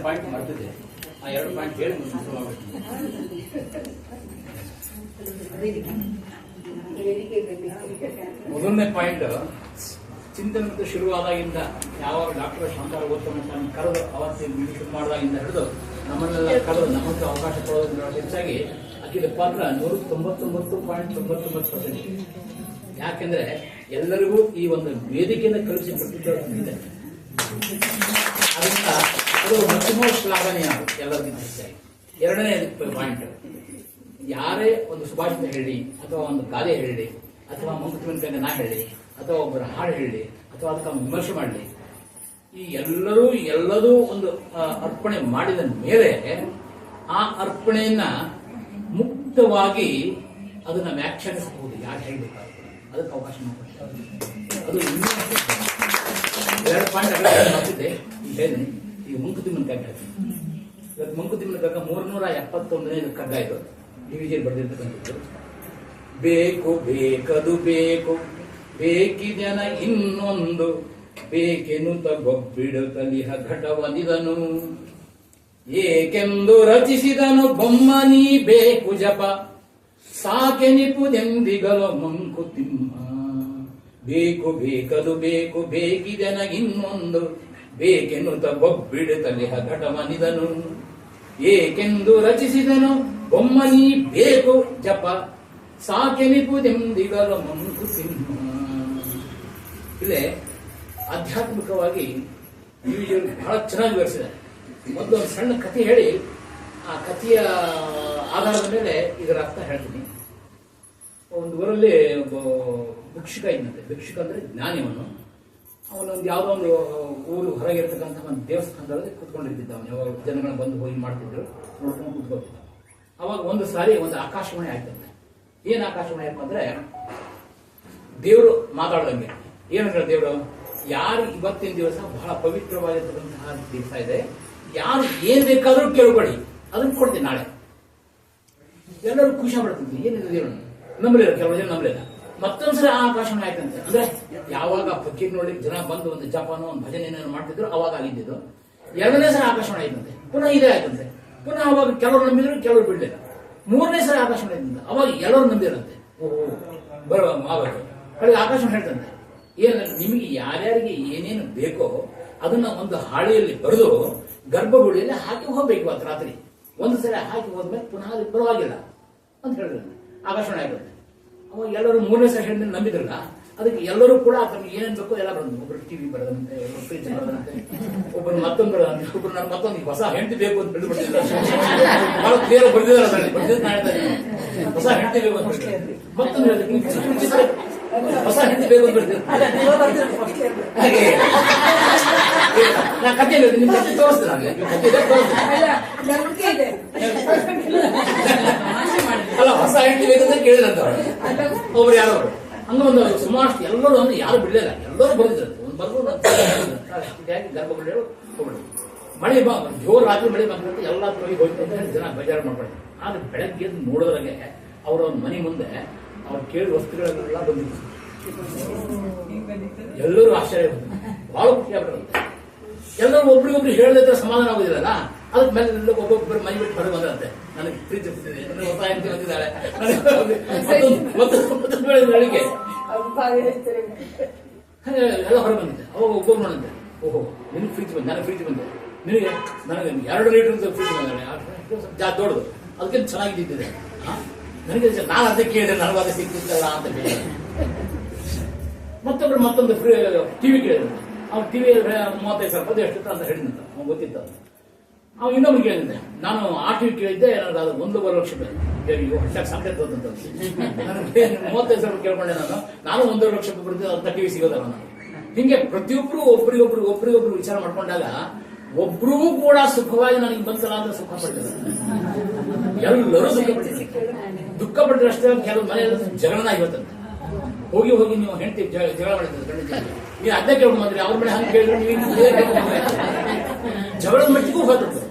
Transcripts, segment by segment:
Point ಮಾಡ್ತಿದ್ದೆ. ಆ 2 point ಹೇಳಿ ಮೊದಲನೇ ಪಾಯಿಂಟ್, ಚಿಂತನೆ ಮತ್ತು ಶುರುವಾದಾಗಿಂದ ಯಾವಾಗ ಡಾಕ್ಟರ್ ಶಾಂತಾರ ಗೋತ್ತಮ ಸ್ವಾಮಿ ಕರೆದು ಅವತ್ತಿನ ಶುರು ಮಾಡಿದಾಗಿಂದ ಹಿಡಿದು ನಮ್ಮನ್ನೆಲ್ಲ ಕರೆದು ನಮಗೆ ಅವಕಾಶ ಕೊಡೋದ್ರಿಂದ ಹೆಚ್ಚಾಗಿ ಆಕಿದ ಪಾತ್ರ 199.99%. ಯಾಕೆಂದ್ರೆ ಎಲ್ಲರಿಗೂ ಈ ಒಂದು ವೇದಿಕೆಯನ್ನು ಕಲಿಸಿಕೊಟ್ಟಿದ್ದಾರೆ. ಅದರಿಂದ ಅದು ಮತ್ತೊಮ್ಮ ಶ್ಲಾಘನೀಯ ಎಲ್ಲರಿಗಿಂತ ಹೆಚ್ಚಾಗಿ. ಎರಡನೇ ಪಾಯಿಂಟ್, ಯಾರೇ ಒಂದು ಸುಭಾಷಿತ ಹೇಳಿ ಅಥವಾ ಒಂದು ಗಾದೆ ಹೇಳಿ ಅಥವಾ ಮಂಕುತಿಮ್ಮನ ನಾ ಹೇಳಿ ಅಥವಾ ಒಬ್ಬರ ಹಾಡು ಹೇಳಿ ಅಥವಾ ಅದಕ್ಕೆ ವಿಮರ್ಶೆ ಮಾಡಲಿ, ಈ ಎಲ್ಲದೂ ಒಂದು ಅರ್ಪಣೆ ಮಾಡಿದ ಮೇಲೆ ಆ ಅರ್ಪಣೆಯನ್ನ ಮುಕ್ತವಾಗಿ ಅದನ್ನ ವ್ಯಾಖ್ಯಾನಿಸಬಹುದು. ಯಾರು ಹೇಳಬೇಕಾಗುತ್ತೆ ಅದಕ್ಕೆ ಅವಕಾಶ ಮಾಡಿಕೊಡ್ತಾರೆ. ಅದು ಇನ್ನೂ 2 ಪಾಯಿಂಟ್ ಮಾಡ್ತಿದ್ದೆ ಹೇಳಿ. ಈಗ ಮಂಕುತಿಮ್ಮನ ಕಗ್ಗ ಹೇಳ್ತೀನಿ. ಇವತ್ತು ಮಂಕುತಿಮ್ಮನ ಕಗ್ಗ 371ನೇ ಕಗ್ಗ ಇದು, ಡಿವಿಜನ್ ಬರೆದಿರ್ತಕ್ಕಂಥದ್ದು. ಬೇಕು ಬೇಕದು ಬೇಕು, ಬೇಕಿದನ ಇನ್ನೊಂದು, ಬೇಕೆನುತ ಗೊಬ್ಬಿಡುತ್ತಲಿಹ ಘಟವನಿದನು, ಏಕೆಂದು ರಚಿಸಿದನು ಬೊಮ್ಮನೀ ಬೇಕು ಜಪ, ಸಾಕೆನಿಪುದೆಂದಿಗಲು ಮಂಕುತಿಮ್ಮ. ಬೇಕು ಬೇಕದು ಬೇಕು, ಬೇಕಿದನ ಇನ್ನೊಂದು, ಬೇಕೆನ್ನುತ್ತ ಗೊಬ್ಬಿಡುತ್ತಲಿಹ ಘಟವನಿದನು, ಏಕೆಂದು ರಚಿಸಿದನು ಬೊಮ್ಮನೀ ಬೇಕು ಜಪ, ಸಾಕೆನಿಪುದೆಂದಿಗಲು ಮಂಕುತಿಮ್ಮ. ಇಲ್ಲೇ ಆಧ್ಯಾತ್ಮಿಕವಾಗಿ ಬಹಳ ಚೆನ್ನಾಗಿ ವಿವರಿಸಿದ್ದಾರೆ. ಮೊದಲು ಒಂದು ಸಣ್ಣ ಕಥೆ ಹೇಳಿ ಆ ಕಥೆಯ ಆಧಾರದ ಮೇಲೆ ಇದರ ಅರ್ಥ ಹೇಳ್ತೀನಿ. ಒಂದು ಊರಲ್ಲಿ ಒಬ್ಬ ಭಿಕ್ಷುಕ ಇದ್ದಂತೆ. ಭಿಕ್ಷುಕ ಅಂದ್ರೆ ಜ್ಞಾನಿಯವನು. ಅವನೊಂದು ಯಾವುದೋ ಒಂದು ಊರು ಹೊರಗಿರ್ತಕ್ಕಂಥ ಒಂದು ದೇವಸ್ಥಾನದಲ್ಲಿ ಕೂತ್ಕೊಂಡಿರ್ತಿದ್ದ. ಅವನು ಯಾವಾಗ ಜನಗಳನ್ನ ಬಂದು ಹೋಗಿ ಮಾಡ್ತಿದ್ರು, ನೋಡ್ಕೊಂಡು ಕೂತ್ಕೊಳ್ತಿದ್ದ. ಅವಾಗ ಒಂದು ಸಾರಿ ಒಂದು ಆಕಾಶವಾಣಿ ಆಯ್ತಂತೆ. ಏನ್ ಆಕಾಶವಾಣಿ ಆಯ್ತು ಅಂದ್ರೆ, ದೇವರು ಮಾತಾಡ್ದಂಗೆ ಏನಂದ್ರೆ, ದೇವರು ಯಾರು ಇವತ್ತಿನ ದಿವಸ ಬಹಳ ಪವಿತ್ರವಾಗಿರ್ತಕ್ಕಂತಹ ದಿವಸ ಇದೆ, ಯಾರು ಏನ್ ಬೇಕಾದ್ರೂ ಕೇಳ್ಕೊಳ್ಳಿ, ಅದನ್ನ ಕೊಡ್ತೀನಿ ನಾಳೆ. ಎಲ್ಲರೂ ಖುಷಿ ಪಡ್ತಿದ್ವಿ. ಏನಿದೆ ದೇವರು ನಂಬಲಿಲ್ಲ, ಕೆಲವು ಜನ ನಂಬಲಿಲ್ಲ. ಮತ್ತೊಂದ್ಸರಿ ಆ ಆಕಾಶವಾಣಿ ಆಯ್ತಂತೆ. ಅಂದ್ರೆ ಯಾವಾಗ ಫಕೀರ್ ನೋಡಿ ಜನ ಬಂದು ಒಂದು ಜಪಾನೋ ಒಂದು ಭಜನೆ ಏನಾದ್ರು ಮಾಡ್ತಿದ್ರು ಅವಾಗ ಆಗಿದ್ದು. 2ನೇ ಸರಿ ಆಕಾಶವಾಣಿ ಆಯ್ತಂತೆ. ಪುನಃ ಇದೇ ಆಯ್ತಂತೆ. ಪುನಃ ಅವಾಗ ಕೆಲವರು ನಂಬಿದ್ರು, ಕೆಲವರು ಬಿಡ್ಲಿಲ್ಲ. 3ನೇ ಸರಿ ಆಕಾಶವಾಣಿ ಆಯ್ತಂತೆ. ಅವಾಗ ಎಲ್ಲರೂ ನಂಬಿರಂತೆ. ಬರುವ ಕಡೆಗೆ ಆಕಾಶವಾಣಿ ಹೇಳ್ತಂತೆ, ಏನ ನಿಮಗೆ ಯಾರ್ಯಾರಿಗೆ ಏನೇನು ಬೇಕೋ ಅದನ್ನ ಒಂದು ಹಾಳೆಯಲ್ಲಿ ಬರೆದು ಗರ್ಭಗುಡಿಯಲ್ಲಿ ಹಾಕಿ ಹೋಗ್ಬೇಕು. ಇವತ್ತು ರಾತ್ರಿ ಒಂದು ಸರಿ ಹಾಕಿ ಹೋದ್ಮೇಲೆ ಪುನಃ ಅದು ಪರವಾಗಿಲ್ಲ ಅಂತ ಹೇಳಿದ್ರು. ಆಕಾಶವಾಣಿ ಆಗುತ್ತೆ. ಅವಾಗ ಎಲ್ಲರೂ 3ನೇ ಸರಿ ಹೇಳಿದ್ರೆ ನಂಬಿದ್ರಲ್ಲ, ಅದಕ್ಕೆ ಎಲ್ಲರೂ ಕೂಡ ತಮ್ಗೆ ಏನೇನು ಬೇಕೋ ಎಲ್ಲ ಬರೋದು. ಒಬ್ಬರು ಟಿವಿ ಬರೋದಂತೆ, ಒಬ್ಬರು ಫ್ರಿಜ್ ಬರೋದಂತೆ, ಒಬ್ಬರು ಮತ್ತೊಂದು ಬರೋದಂತೆ, ಒಬ್ಬರು ನಾನು ಮತ್ತೊಂದು ಹೊಸ ಹೆಂಡತಿ ಬೇಕು ಅಂತ ಬಿಡ್ಬಿಟ್ಟಿದ್ದಾರೆ. ಬಹಳ ಕ್ಲಿಯರ್ ಬರ್ದಿದ್ದಾರೆ. ಹೊಸ ಹೆಂಡತಿ ಬೇಕು ಅಂತ ಮತ್ತೊಂದು ಹೊಸ ಹೆಂಡತಿ ಬೇಕು ಅಂತ ನಾ ಕಥೆ ನಿಮ್ ಕಥೆ ತೋರಿಸ್ತೀನಿ. ಅಲ್ಲ, ಹೊಸ ಹೆಂಡತಿ ಬೇಕಂತ ಕೇಳಿದ್ರಂತ ಒಬ್ರು ಯಾರವರು. ಹಂಗೊಂದು ಸುಮಾರು ಎಲ್ಲರೂ ಅಂದ್ರೆ ಯಾರು ಬಿಡಲಿಲ್ಲ, ಎಲ್ಲರೂ ಬಂದಿದ್ರು. ಒಂದು ಬರ್ಬೋದು ಗರ್ಭಗುಡಿ ಹೋಗ್ಬಿಡು. ಮಳೆ ಜೋರು ರಾತ್ರಿ ಮಳೆ ಬಂದಂತ ಎಲ್ಲ ತೊಗಿ ಹೋಗ್ತಂತ ಜನ ಬೇಜಾರು ಮಾಡ್ಕೊಂಡು. ಆದ್ರೆ ಬೆಳಗ್ಗೆ ನೋಡೋದ್ರಾಗೆ ಅವರ ಮನೆ ಮುಂದೆ ಅವ್ರು ಕೇಳಿದ ವಸ್ತುಗಳೆಲ್ಲ ಬಂದಿತ್ತು. ಎಲ್ಲರೂ ಆಶ್ಚರ್ಯ ಬಂದ್ರು, ಬಹಳ ಖುಷಿ ಆಗ್ಬಿಡುತ್ತೆ. ಎಲ್ಲರೂ ಒಬ್ರಿಗೊಬ್ರು ಹೇಳಿದ್ರೆ ಸಮಾಧಾನ ಆಗುದಿಲ್ಲಲ್ಲ, ಅದಕ್ಕೆ ಮೇಲೆ ಒಬ್ಬೊಬ್ಬರು ಮನೆ ಬಿಟ್ಟು ಹೊರಗೆ ಬಂದಂತೆ. ನನಗೆ ಫ್ರಿಜ್ ಅಂದ್ರೆ ಹೊಸ ಹೆಂಡತಿ ಬಂದಿದ್ದಾಳೆ, ಬೆಳಿಗ್ಗೆ ಎಲ್ಲ ಹೊರಗೆ ಬಂದಿದ್ದೆ. ಅವಾಗ ಒಬ್ಬೊಬ್ರು ನೋಡಿದ್ದೆ, ಓಹೋ ನಿನಗೆ ಫ್ರಿಜ್ ಬಂದ, ನನಗೆ ಫ್ರಿಜ್ ಬಂದೆ, ನಿನಗೆ ನನಗೆ 2 ಲೀಟರ್ ಫ್ರಿಜ್ ಬಂದಾಳೆ, ಜಾಸ್ತಿ ದೊಡ್ಡದು, ಅದಕ್ಕಿಂತ ಚೆನ್ನಾಗಿದ್ದಿದೆ. ನನಗೆ ನಾನು ಅದಕ್ಕೆ ಕೇಳಿದ್ರೆ ನನಗೂ ಅದೇ ಸಿಕ್ತಿತ್ತಲ್ಲ ಅಂತ ಹೇಳಿ. ಮತ್ತೊಬ್ರು ಮತ್ತೊಂದು ಟಿವಿ ಕೇಳಿದ್ರು. ಅವ್ನು ಟಿವಿ 35,000 ಎಷ್ಟು ಅಂತ ಹೇಳಿದಂತ ಅವ್ನು ಗೊತ್ತಿತ್ತು. ಅವ್ನು ಇನ್ನೊಬ್ರು ಕೇಳಿದ್ದೆ, ನಾನು ಆ ಟಿವಿ ಕೇಳಿದ್ದೆ, ನನಗೆ ಅದು 1.5 ಲಕ್ಷ ರೂಪಾಯಿ ಹೊಟ್ಟೆಗೆ ಸಾಕೈತೆ ಅಂತ. ನನಗೆ 35,000 ಕೇಳ್ಕೊಂಡೆ. ನಾನು 1.5 ಲಕ್ಷ ರೂಪಾಯಿ ಬರ್ತದೆ ಅಂತ ಟಿವಿ ಸಿಗೋದಲ್ಲ. ನಾನು ಹಿಂಗೆ ಪ್ರತಿಯೊಬ್ರು ಒಬ್ರಿಗೊಬ್ರು ವಿಚಾರ ಮಾಡ್ಕೊಂಡಾಗ ಒಬ್ರೂ ಕೂಡ ಸುಖವಾಗಿ ನನಗೆ ಬಂತಲ್ಲ ಅಂದ್ರೆ ಸುಖ ಪಡ್ತಿದ್ದಾರೆ. ಎಲ್ಲರೂ ದುಃಖ ಪಡ್ತಾರೆ ಅಷ್ಟೇ. ಕೆಲವು ಮನೆಯಲ್ಲಿ ಜಗಳನ ಆಗಿರುತ್ತಂತೆ. ಹೋಗಿ ನೀವು ಹೆಂಡತಿ ಜಗಳ ಮಾಡಿದ್ರೆ ನೀವು ಅದೇ ಕೇಳ್ಕೊಂಡ್ರಿ, ಅವ್ರ ಮನೆ ಹಂಗೆ ಕೇಳಿದ್ರೆ ನೀವು ಜಗಳದ ಮಟ್ಟಿಗೂ ಹೋಗ್ತದೆ.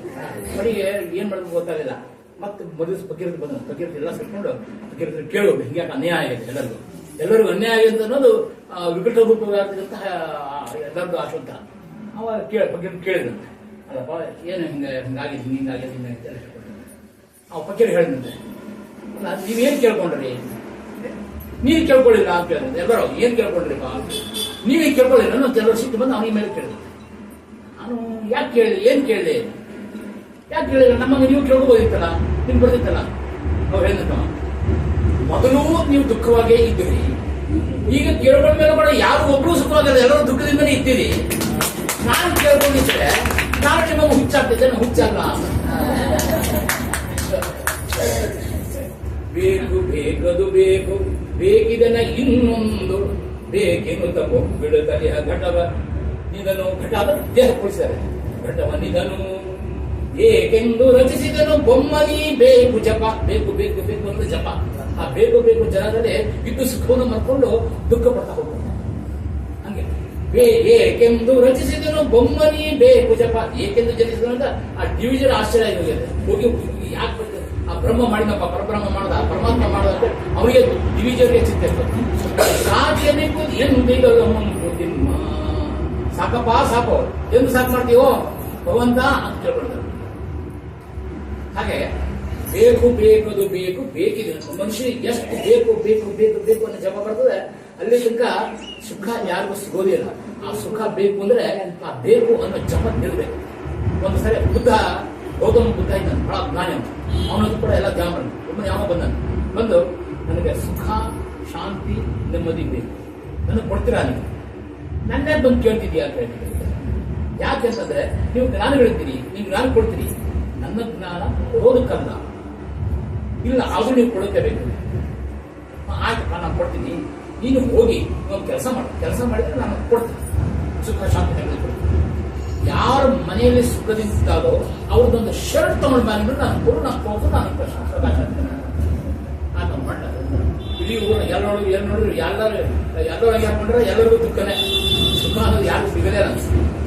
ಮನೆಗೆ ಏನ್ ಮಾಡೋದು ಗೊತ್ತಾಗಲಿಲ್ಲ. ಮತ್ತೆ ಮದುವೆ ಫಕೀರರು ಬಂದ, ಫಕೀರರು ಎಲ್ಲ ಸೇರ್ಕೊಂಡು ಫಕೀರರು ಕೇಳೋದು ಹಿಂಗೆ ಅನ್ಯಾಯ ಆಗಿದೆ, ಎಲ್ಲರಿಗೂ ಅನ್ಯಾಯ ಆಗಿದೆ ಅನ್ನೋದು ವಿಕಟ ರೂಪವಾದಂತಹ ಎಲ್ಲರಿಗೂ ಆಶ್ವಂತ. ಅವ ಫಕೀರರು ಕೇಳಿದಂತೆ, ಅಲ್ಲಪ್ಪ ಏನು ಹಿಂಗಾಗಿದೆ ಹಿಂಗಾಗಿದೆ ಹಿಂಗೆ ಅಂತ ಹೇಳ್ಕೊಡ್ತಾರೆ. ಅವ ಪಕ್ಕೀರು ಹೇಳಿದಂತೆ, ನೀವೇನು ಕೇಳ್ಕೊಂಡ್ರಿ, ನೀವು ಕೇಳ್ಕೊಳ್ಳಿಲ್ಲ ಅಂತ ಕೇಳಿದ್ರೆ ಎಲ್ಲರೂ ಏನು ಕೇಳ್ಕೊಂಡ್ರಿಪ್ಪ, ನೀವೇ ಕೇಳ್ಕೊಳ್ಳಿಲ್ಲ ಅನ್ನೋ ಕೆಲವರು ಸಿಟ್ಟು ಬಂದು ಅವನಿಗೆ ಮೇಲೆ ಕೇಳಿದೆ. ನಾನು ಯಾಕೆ ಕೇಳಿದೆ, ಏನು ಕೇಳಿದೆ, ಯಾಕೆ ಕೇಳಿಲ್ಲ, ನಮಗೆ ನೀವು ಕೇಳ್ಕೊಬೋದಿತ್ತಲ್ಲ, ನಿಮ್ಗೆ ಬರ್ದಿತ್ತಲ್ಲ. ಅವ್ರು ಹೇಳಿದ ಮೊದಲು ನೀವು ದುಃಖವಾಗೇ ಇದ್ದೀರಿ, ಈಗ ಕೇಳ್ಕೊಂಡ ಮೇಲೆ ಕೂಡ ಯಾರು ಒಬ್ರು ಸುಖವಾಗಿಲ್ಲ, ಎಲ್ಲರೂ ದುಃಖದಿಂದನೇ ಇದ್ದೀರಿ. ನಾನು ಕೇಳ್ಕೊಂಡಿದ್ರೆ ನಾನು ನಿಮಗೆ ಹುಚ್ಚಾಗ್ತಿದ್ದೆ, ಹುಚ್ಚಾಗಲ್ಲ. ಬೇಕು ಬೇಕದು ಬೇಕು, ಬೇಕಿದನ ಇನ್ನೊಂದು ಬೇಕೆನ್ನುತ್ತ ಬಿಡುತ್ತಲೆ ಘಟವ ನಿಧನು. ಘಟ ದೇಹ ಕೊಡಿಸಿದ್ದಾರೆ. ಘಟವ ನಿಧನು ಏಕೆಂದು ರಚಿಸಿದನು ಬೊಮ್ಮನಿ ಬೇಕು ಜಪ. ಬೇಕು ಬೇಕು ಬೇಕು ಅಂದ್ರೆ ಜಪ. ಆ ಬೇಕು ಬೇಕು ಜನದಲ್ಲಿ ಇದ್ದು ಸುಖವನ್ನು ಮಾಡ್ಕೊಂಡು ದುಃಖ ಪಡ್ತಾ ಹೋಗ್ತಾರೆ. ಹಂಗೆ ಏಕೆಂದು ರಚಿಸಿದನು ಬೊಮ್ಮನಿ ಬೇಕು ಜಪ. ಏಕೆಂದು ಜನಿಸಿದನು ಅಂತ ಆ ಡಿವಿಜನ್ ಆಶ್ಚರ್ಯ ಆಗಿದೆ. ಹೋಗಿ ಯಾಕೆ ಆ ಬ್ರಹ್ಮ ಮಾಡಿದಪ್ಪ, ಪರಬ್ರಹ್ಮ ಮಾಡ್ದ, ಪರಮಾತ್ಮ ಮಾಡ್ದ, ಅವರಿಗೆ ಡಿವಿಜನ್ಗೆ ಚಿಂತೆ ಸಾಧ್ಯಬೇಕು ಎಂದಿಗಮ್ಮ. ಸಾಕಪ್ಪ ಸಾಕು, ಎಂದು ಸಾಕು ಮಾಡ್ತೀವೋ ಭಗವಂತ ಅಂತ ಕೇಳ್ಕೊಳ್ತಾರೆ. ಹಾಗೆ ಬೇಕು ಬೇಕದು ಬೇಕು ಬೇಕಿದೆ. ಮನುಷ್ಯನಿಗೆ ಎಷ್ಟು ಬೇಕು ಬೇಕು ಬೇಕು ಬೇಕು ಅನ್ನೋ ಜಪ ಬರ್ತದೆ, ಅಲ್ಲಿ ತನಕ ಸುಖ ಯಾರಿಗೂ ಸಿಗೋದಿಲ್ಲ. ಆ ಸುಖ ಬೇಕು ಅಂದ್ರೆ ಆ ಬೇಕು ಅನ್ನೋ ಜಪ ನಿಲ್ಬೇಕು. ಒಂದು ಸರಿ ಗೌತಮ ಬುದ್ಧ ಇದ್ದಾನೆ, ಬಹಳ ಜ್ಞಾನಿ. ಅವನದು ಕೂಡ ಎಲ್ಲ ಧ್ಯಾನ ಮಾಡಿ ಒಮ್ಮೆ ಯಾವ ಬಂದು ನನಗೆ ಸುಖ ಶಾಂತಿ ನೆಮ್ಮದಿ ಬೇಕು, ನನಗೆ ಕೊಡ್ತೀರಾ ನೀವು, ನನ್ನೇ ಬಂದು ಕೇಳ್ತಿದ್ಯಾ ಅಂತ ಹೇಳ್ತೀನಿ. ಯಾಕೆಂತಂದ್ರೆ ನೀವು ಜ್ಞಾನ ಹೇಳ್ತೀರಿ, ನೀವು ಜ್ಞಾನ ಕೊಡ್ತೀರಿ, ನನ್ನ ಜ್ಞಾನ ಓದಕ್ಕಲ್ಲ, ಇಲ್ಲ ಆದ್ರೂ ನೀವು ಕೊಡಲೇಬೇಕು. ಆಯ್ತಪ್ಪ ನಾನು ಕೊಡ್ತೀನಿ, ನೀನು ಹೋಗಿ ಒಂದು ಕೆಲಸ ಮಾಡಿದ್ರೆ ನಾನು ಕೊಡ್ತೀನಿ, ಸುಖ ಶಾಂತಿ ನೆಮ್ಮದಿ ಕೊಡ್ತೀನಿ. ಯಾರ ಮನೆಯಲ್ಲಿ ಸುಖದಿಂದಾದೋ ಅವ್ರದ್ದೊಂದು ಶರ್ಟ್ ತಗೊಂಡು ಬಂದ್ರೆ ನಾನು ಕೊಡು, ನಾನು ಹೋಗು, ನಾನು ಪ್ರಕಾಶ ಆತ ಮಾಡ. ಇಡೀ ಊರು ಎಲ್ಲ ನೋಡಿದ್ರು ಎಲ್ಲರೂ ಹಂಗೆ ಹಾಕೊಂಡ್ರೆ ಎಲ್ಲರಿಗೂ ದುಃಖನೇ. ಸುಖ ಅನ್ನೋದು ಯಾರು ಸಿಗದೇ ಇಲ್ಲ.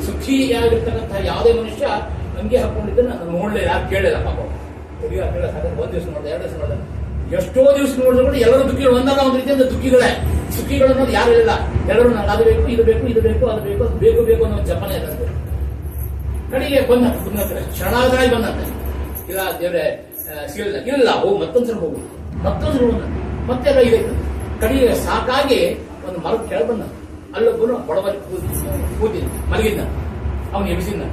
ಸುಖಿಯಾಗಿರ್ತಕ್ಕಂಥ ಯಾವುದೇ ಮನುಷ್ಯ ಹಂಗೆ ಹಾಕೊಂಡಿದ್ರೆ ನಾನು ನೋಡಲೇ, ಯಾರು ಕೇಳಿಲ್ಲ ಪಾಪ. ಹುಡುಗಿ ಕೇಳ ಒಂದ್ ದಿವಸ ನೋಡಿದೆ, 2 ದಿವಸ ನೋಡಿದೆ, ಎಷ್ಟೋ ದಿವಸ ನೋಡಿದ್ರು ಕೂಡ ಎಲ್ಲರೂ ದುಃಖಿಗಳು. ಒಂದಲ್ಲ ಒಂದು ರೀತಿಯಿಂದ ದುಃಖಿಗಳೇ. ಸುಖಿಗಳು ಅನ್ನೋದು ಯಾರು ಇಲ್ಲ. ಎಲ್ಲರೂ ನಾನು ಅದು ಬೇಕು ಇದು ಬೇಕು ಇದು ಬೇಕು ಅದು ಬೇಕು ಅದು ಬೇಕು ಬೇಕು ಅನ್ನೋ ಜಪನೆ ಇರುತ್ತೆ. ಕಡೆಗೆ ಬಂದಂತೆ ಶರಣಾಗರಾಗಿ ಬಂದಂತೆ, ಇಲ್ಲ ದೇವ್ರೆ ಸಿಗಲಿಲ್ಲ, ಇಲ್ಲ ಹೋಗು ಮತ್ತೊಂದ್ಸಲ ಹೋಗು, ಮತ್ತೊಂದ್ಸಲ ಹೋಗ, ಮತ್ತೆಲ್ಲ ಇದೆ. ಕಡೆಗೆ ಸಾಕಾಗಿ ಒಂದು ಮರದ ಕೆಳಗೆ ಬಂದ, ಅಲ್ಲೊಬ್ಬನು ಬಡವರಿ ಕೂತಿ ಮಲಗಿದ್ದ. ಅವನು ಎಬ್ಸಿದ್ದ,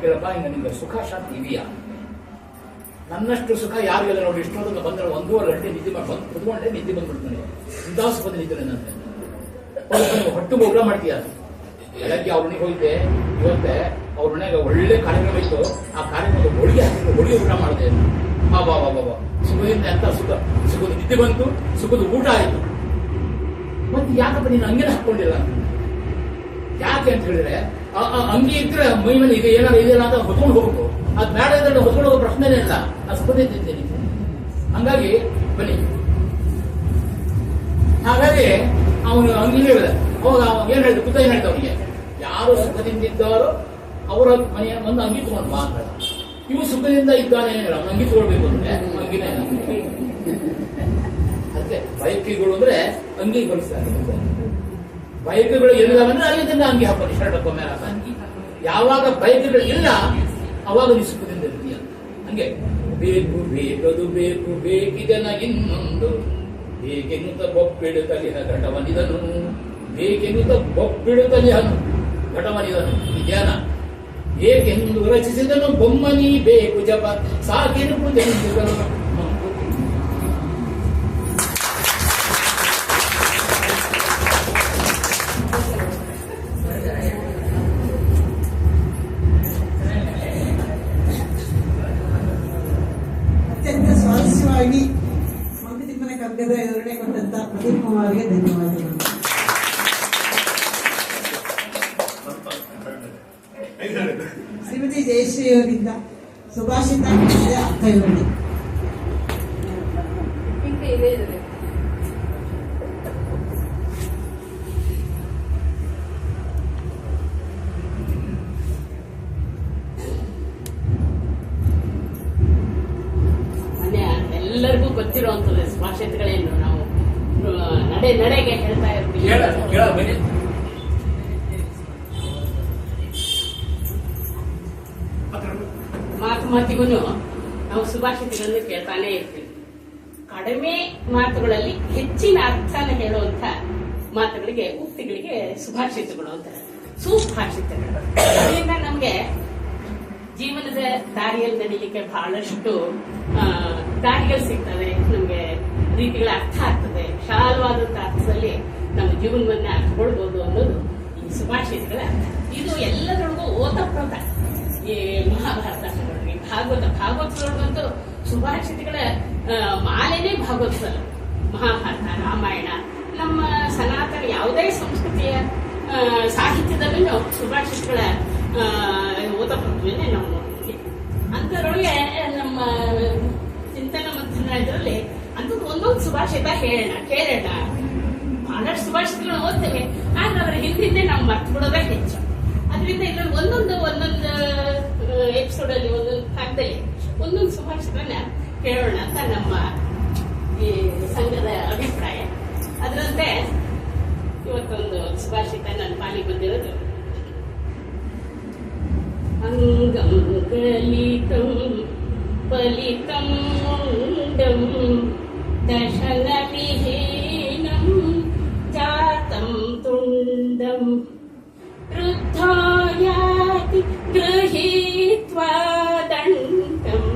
ಇಲ್ಲಪ್ಪ ಹಿಂಗ ನಿಮ್ಗೆ ಸುಖ ಶಾಂತಿ ಇದೆಯಾ? ನನ್ನಷ್ಟು ಸುಖ ಯಾರಿಗೆಲ್ಲ ನೋಡಿ. ಇಷ್ಟೊಂದು ಬಂದ್ರೆ 1.5 ಗಂಟೆ ನಿದ್ದೆ ಮಾಡಿ ಬಂದು ಕುತ್ಕೊಂಡೆ, ನಿದ್ದೆ ಬಂದ್ಬಿಡ್ತಾನೆ. ಇಂಥ ಸುಖದ ನಿದ್ದೆ ನಂತೆ ಹೊಟ್ಟು ಊಟ ಮಾಡ್ತೀಯ. ಬೆಳಗ್ಗೆ ಅವ್ರ ಮನೆಗೆ ಹೋಗಿದ್ದೆ, ಇವತ್ತೆ ಅವ್ರ ಮನೆಗೆ ಒಳ್ಳೆ ಕಾರ್ಯಕ್ರಮ ಇತ್ತು. ಆ ಕಾರ್ಯಕ್ರಮದ ಹೋಳಿಗೆ ಹಾಕಿದ್ರು, ಹೋಳಿಗೆ ಊಟ ಮಾಡಿದೆ. ಬಾಬಾ ಸುಖದಿಂದ ಅಂತ ಸುಖದ ನಿದ್ದೆ ಬಂತು, ಸುಖದ ಊಟ ಆಯಿತು. ಮತ್ತೆ ಯಾಕಪ್ಪ ನೀನು ಅಂಗಿನ ಹಾಕೊಂಡಿಲ್ಲ? ಯಾಕೆ ಅಂತ ಹೇಳಿದ್ರೆ ಅಂಗಿ ಇದ್ರೆ ಮೈ ಮೇಲೆ ಇದೆ ಏನಾದ್ರು ಇದೆಯಲ್ಲ ಅಂತ ಹೊತ್ಕೊಂಡು ಹೋಗ್ಬೇಕು. ಅದು ಬೇಡ ಇದ್ರೆ ಹೊತ್ಕೊಂಡು ಹೋಗೋ ಪ್ರಶ್ನೆನೇ ಇಲ್ಲ. ನಾನು ಸುಖದಿದ್ದೇನೆ. ಹಂಗಾಗಿ ಬನ್ನಿ. ಹಾಗಾಗಿ ಅವನು ಅಂಗಿ ಹೇಳಿದ. ಅವಾಗ ಏನ್ ಹೇಳಿದ ಕುತ್ತ ಏನ್ ಹೇಳ್ದ ಅವನಿಗೆ, ಯಾರು ಸುಖದಿಂದಿದ್ದಾರೋ ಅವರ ಮನೆಯ ಒಂದು ಅಂಗಿ ತಗೊಂಡು ಬಾ ಅಂತ. ಇವು ಸುಖದಿಂದ ಇದ್ದಾನೆ, ಅಂಗಿ ತಗೊಳ್ಬೇಕು ಅಂದ್ರೆ ಅಂಗಿನೇ. ಅದಕ್ಕೆ ಬೈಕಿಗಳು ಅಂದ್ರೆ ಅಂಗಿ ಹೊಲಿಸ್ತಾರೆ. ಬೈಕ್ಗಳು ಎಲ್ಲಿದಾವಂದ್ರೆ ಅಲ್ಲಿಂದ ಅಂಗಿ ಹಾಕೋದು, ಶರ್ಟ್ ಹಾಕೋ ಮೇಲೆ ಅಂಗಿ. ಯಾವಾಗ ಬೈಕ್ಗಳು ಇಲ್ಲ ಅವಾಗ ನೀವು ಸುಖದಿಂದ ಇರ್ತೀಯ. ಹಂಗೆ ಬೇಕು ಬೇಕದು ಬೇಕು ಬೇಕಿದನ ಇನ್ನೊಂದು ಬೇಕೆನ್ನುತ್ತ ಬೊಬ್ಬಿಡುತ್ತಲಿಹ ಘಟವನಿದನು. ಬೇಕೆನ್ನುತ್ತ ಬೊಬ್ಬಿಡುತ್ತಲಿಹ ಘಟವನಿದನು. ಈ ಧ್ಯಾನ ಏಕೆಂದು ರಚಿಸಿದನು ಬೊಮ್ಮನಿ ಬೇಕು ಜಪ ಸಾಕಿರುವುದೆಂದು. ಅತ್ಯಂತ ಸ್ವಾರಸ್ಯವಾಗಿ ಮಂಕುತಿಮ್ಮನ ಕಗ್ಗದ ವಿವರಣೆ ಕೊಟ್ಟಂತ ಪ್ರದೀಪ್ ಕುಮಾರ್ಗೆ ಧನ್ಯವಾದಗಳು. ಶ್ರೀಮತಿ ಜಯಶ್ರೀ ಅವರಿಂದ ಸುಭಾಷಿತ ಅರ್ಥ ವಿವರಣೆ. ಎಲ್ಲರಿಗೂ ಗೊತ್ತಿರುವಂತದ್ದು ಸುಭಾಷಿತಗಳೇನು ನಾವು ನಡೆಗೆ ಹೇಳ್ತಾ ಇರ್ತೀವಿ. ಮಾತಿಗೂ ನಾವು ಸುಭಾಷಿತಗಳನ್ನು ಕೇಳ್ತಾನೆ ಇರ್ತೀವಿ. ಕಡಿಮೆ ಮಾತುಗಳಲ್ಲಿ ಹೆಚ್ಚಿನ ಅರ್ಥನ ಹೇಳುವಂತ ಮಾತುಗಳಿಗೆ, ಉಕ್ತಿಗಳಿಗೆ ಸುಭಾಷಿತಗಳು ಅಂತಾರೆ, ಸುಭಾಷಿತಗಳು. ಅದರಿಂದ ನಮ್ಗೆ ಜೀವನದ ದಾರಿಯಲ್ಲಿ ನಡೀಲಿಕ್ಕೆ ಬಹಳಷ್ಟು ದಾರಿಗಳು ಸಿಗ್ತವೆ, ನಮ್ಗೆ ರೀತಿಗಳ ಅರ್ಥ ಆಗ್ತದೆ, ವಿಶಾಲವಾದಂತ ಅರ್ಥದಲ್ಲಿ ನಮ್ಮ ಜೀವನವನ್ನ ಕೊಡ್ಬೋದು ಅನ್ನೋದು ಈ ಸುಭಾಷಿತಗಳ ಅರ್ಥ. ಇದು ಎಲ್ಲದರೊಳಗೂ ಓತಪ್ರೋತ. ಈ ಮಹಾಭಾರತ ನೋಡ್ರಿ, ಭಾಗವತದೊಳಗಂತೂ ಸುಭಾಷಿತಗಳ ಮಾಲೆನೇ ಭಾಗವತದಲ್ಲ. ಮಹಾಭಾರತ, ರಾಮಾಯಣ, ನಮ್ಮ ಸನಾತನ ಯಾವುದೇ ಸಂಸ್ಕೃತಿಯ ಸಾಹಿತ್ಯದಲ್ಲೂ ಸುಭಾಷಿತಗಳ ಓತಪ್ರೋತವನ್ನೇ ನಾವು ನೋಡ್ತೀವಿ. ಅಂತರೊಳಗೆ ನಮ್ಮ ಚಿಂತನ ಮಂಥನ ಇದರಲ್ಲಿ ಅಂತದ್ದು ಒಂದೊಂದು ಸುಭಾಷಿತ ಕೇಳೋಣ. ಬಹಳಷ್ಟು ಸುಭಾಷಿತಗಳು ಓದ್ತೇವೆ, ಆದ್ರೆ ಅದರ ಹಿಂದೆ ನಾವು ಮರ್ತು ಬಿಡೋದೇ ಹೆಚ್ಚು. ಅದರಿಂದ ಇದ್ರಲ್ಲಿ ಒಂದೊಂದು ಎಪಿಸೋಡ್ ಅಲ್ಲಿ, ಒಂದೊಂದು ಭಾಗದಲ್ಲಿ ಒಂದೊಂದು ಸುಭಾಷಿತನ ಕೇಳೋಣ ಅಂತ ನಮ್ಮ ಈ ಸಂಘದ ಅಭಿಪ್ರಾಯ. ಅದರಂತೆ ಇವತ್ತೊಂದು ಸುಭಾಷಿತ ನನ್ನ ಪಾಲಿಗೆ ಬಂದಿರೋದು. ಅಂಗಂ ಗಲಿತಂ ಫಲಿತಂ ಮುಂಡಂ ದಶನ ವಿಹೀನಂ ಜಾತಂ ತುಂಡಂ ವೃದ್ಧೋ ಯಾತಿ ಗೃಹೀತ್ವಾ ದಂಡಂ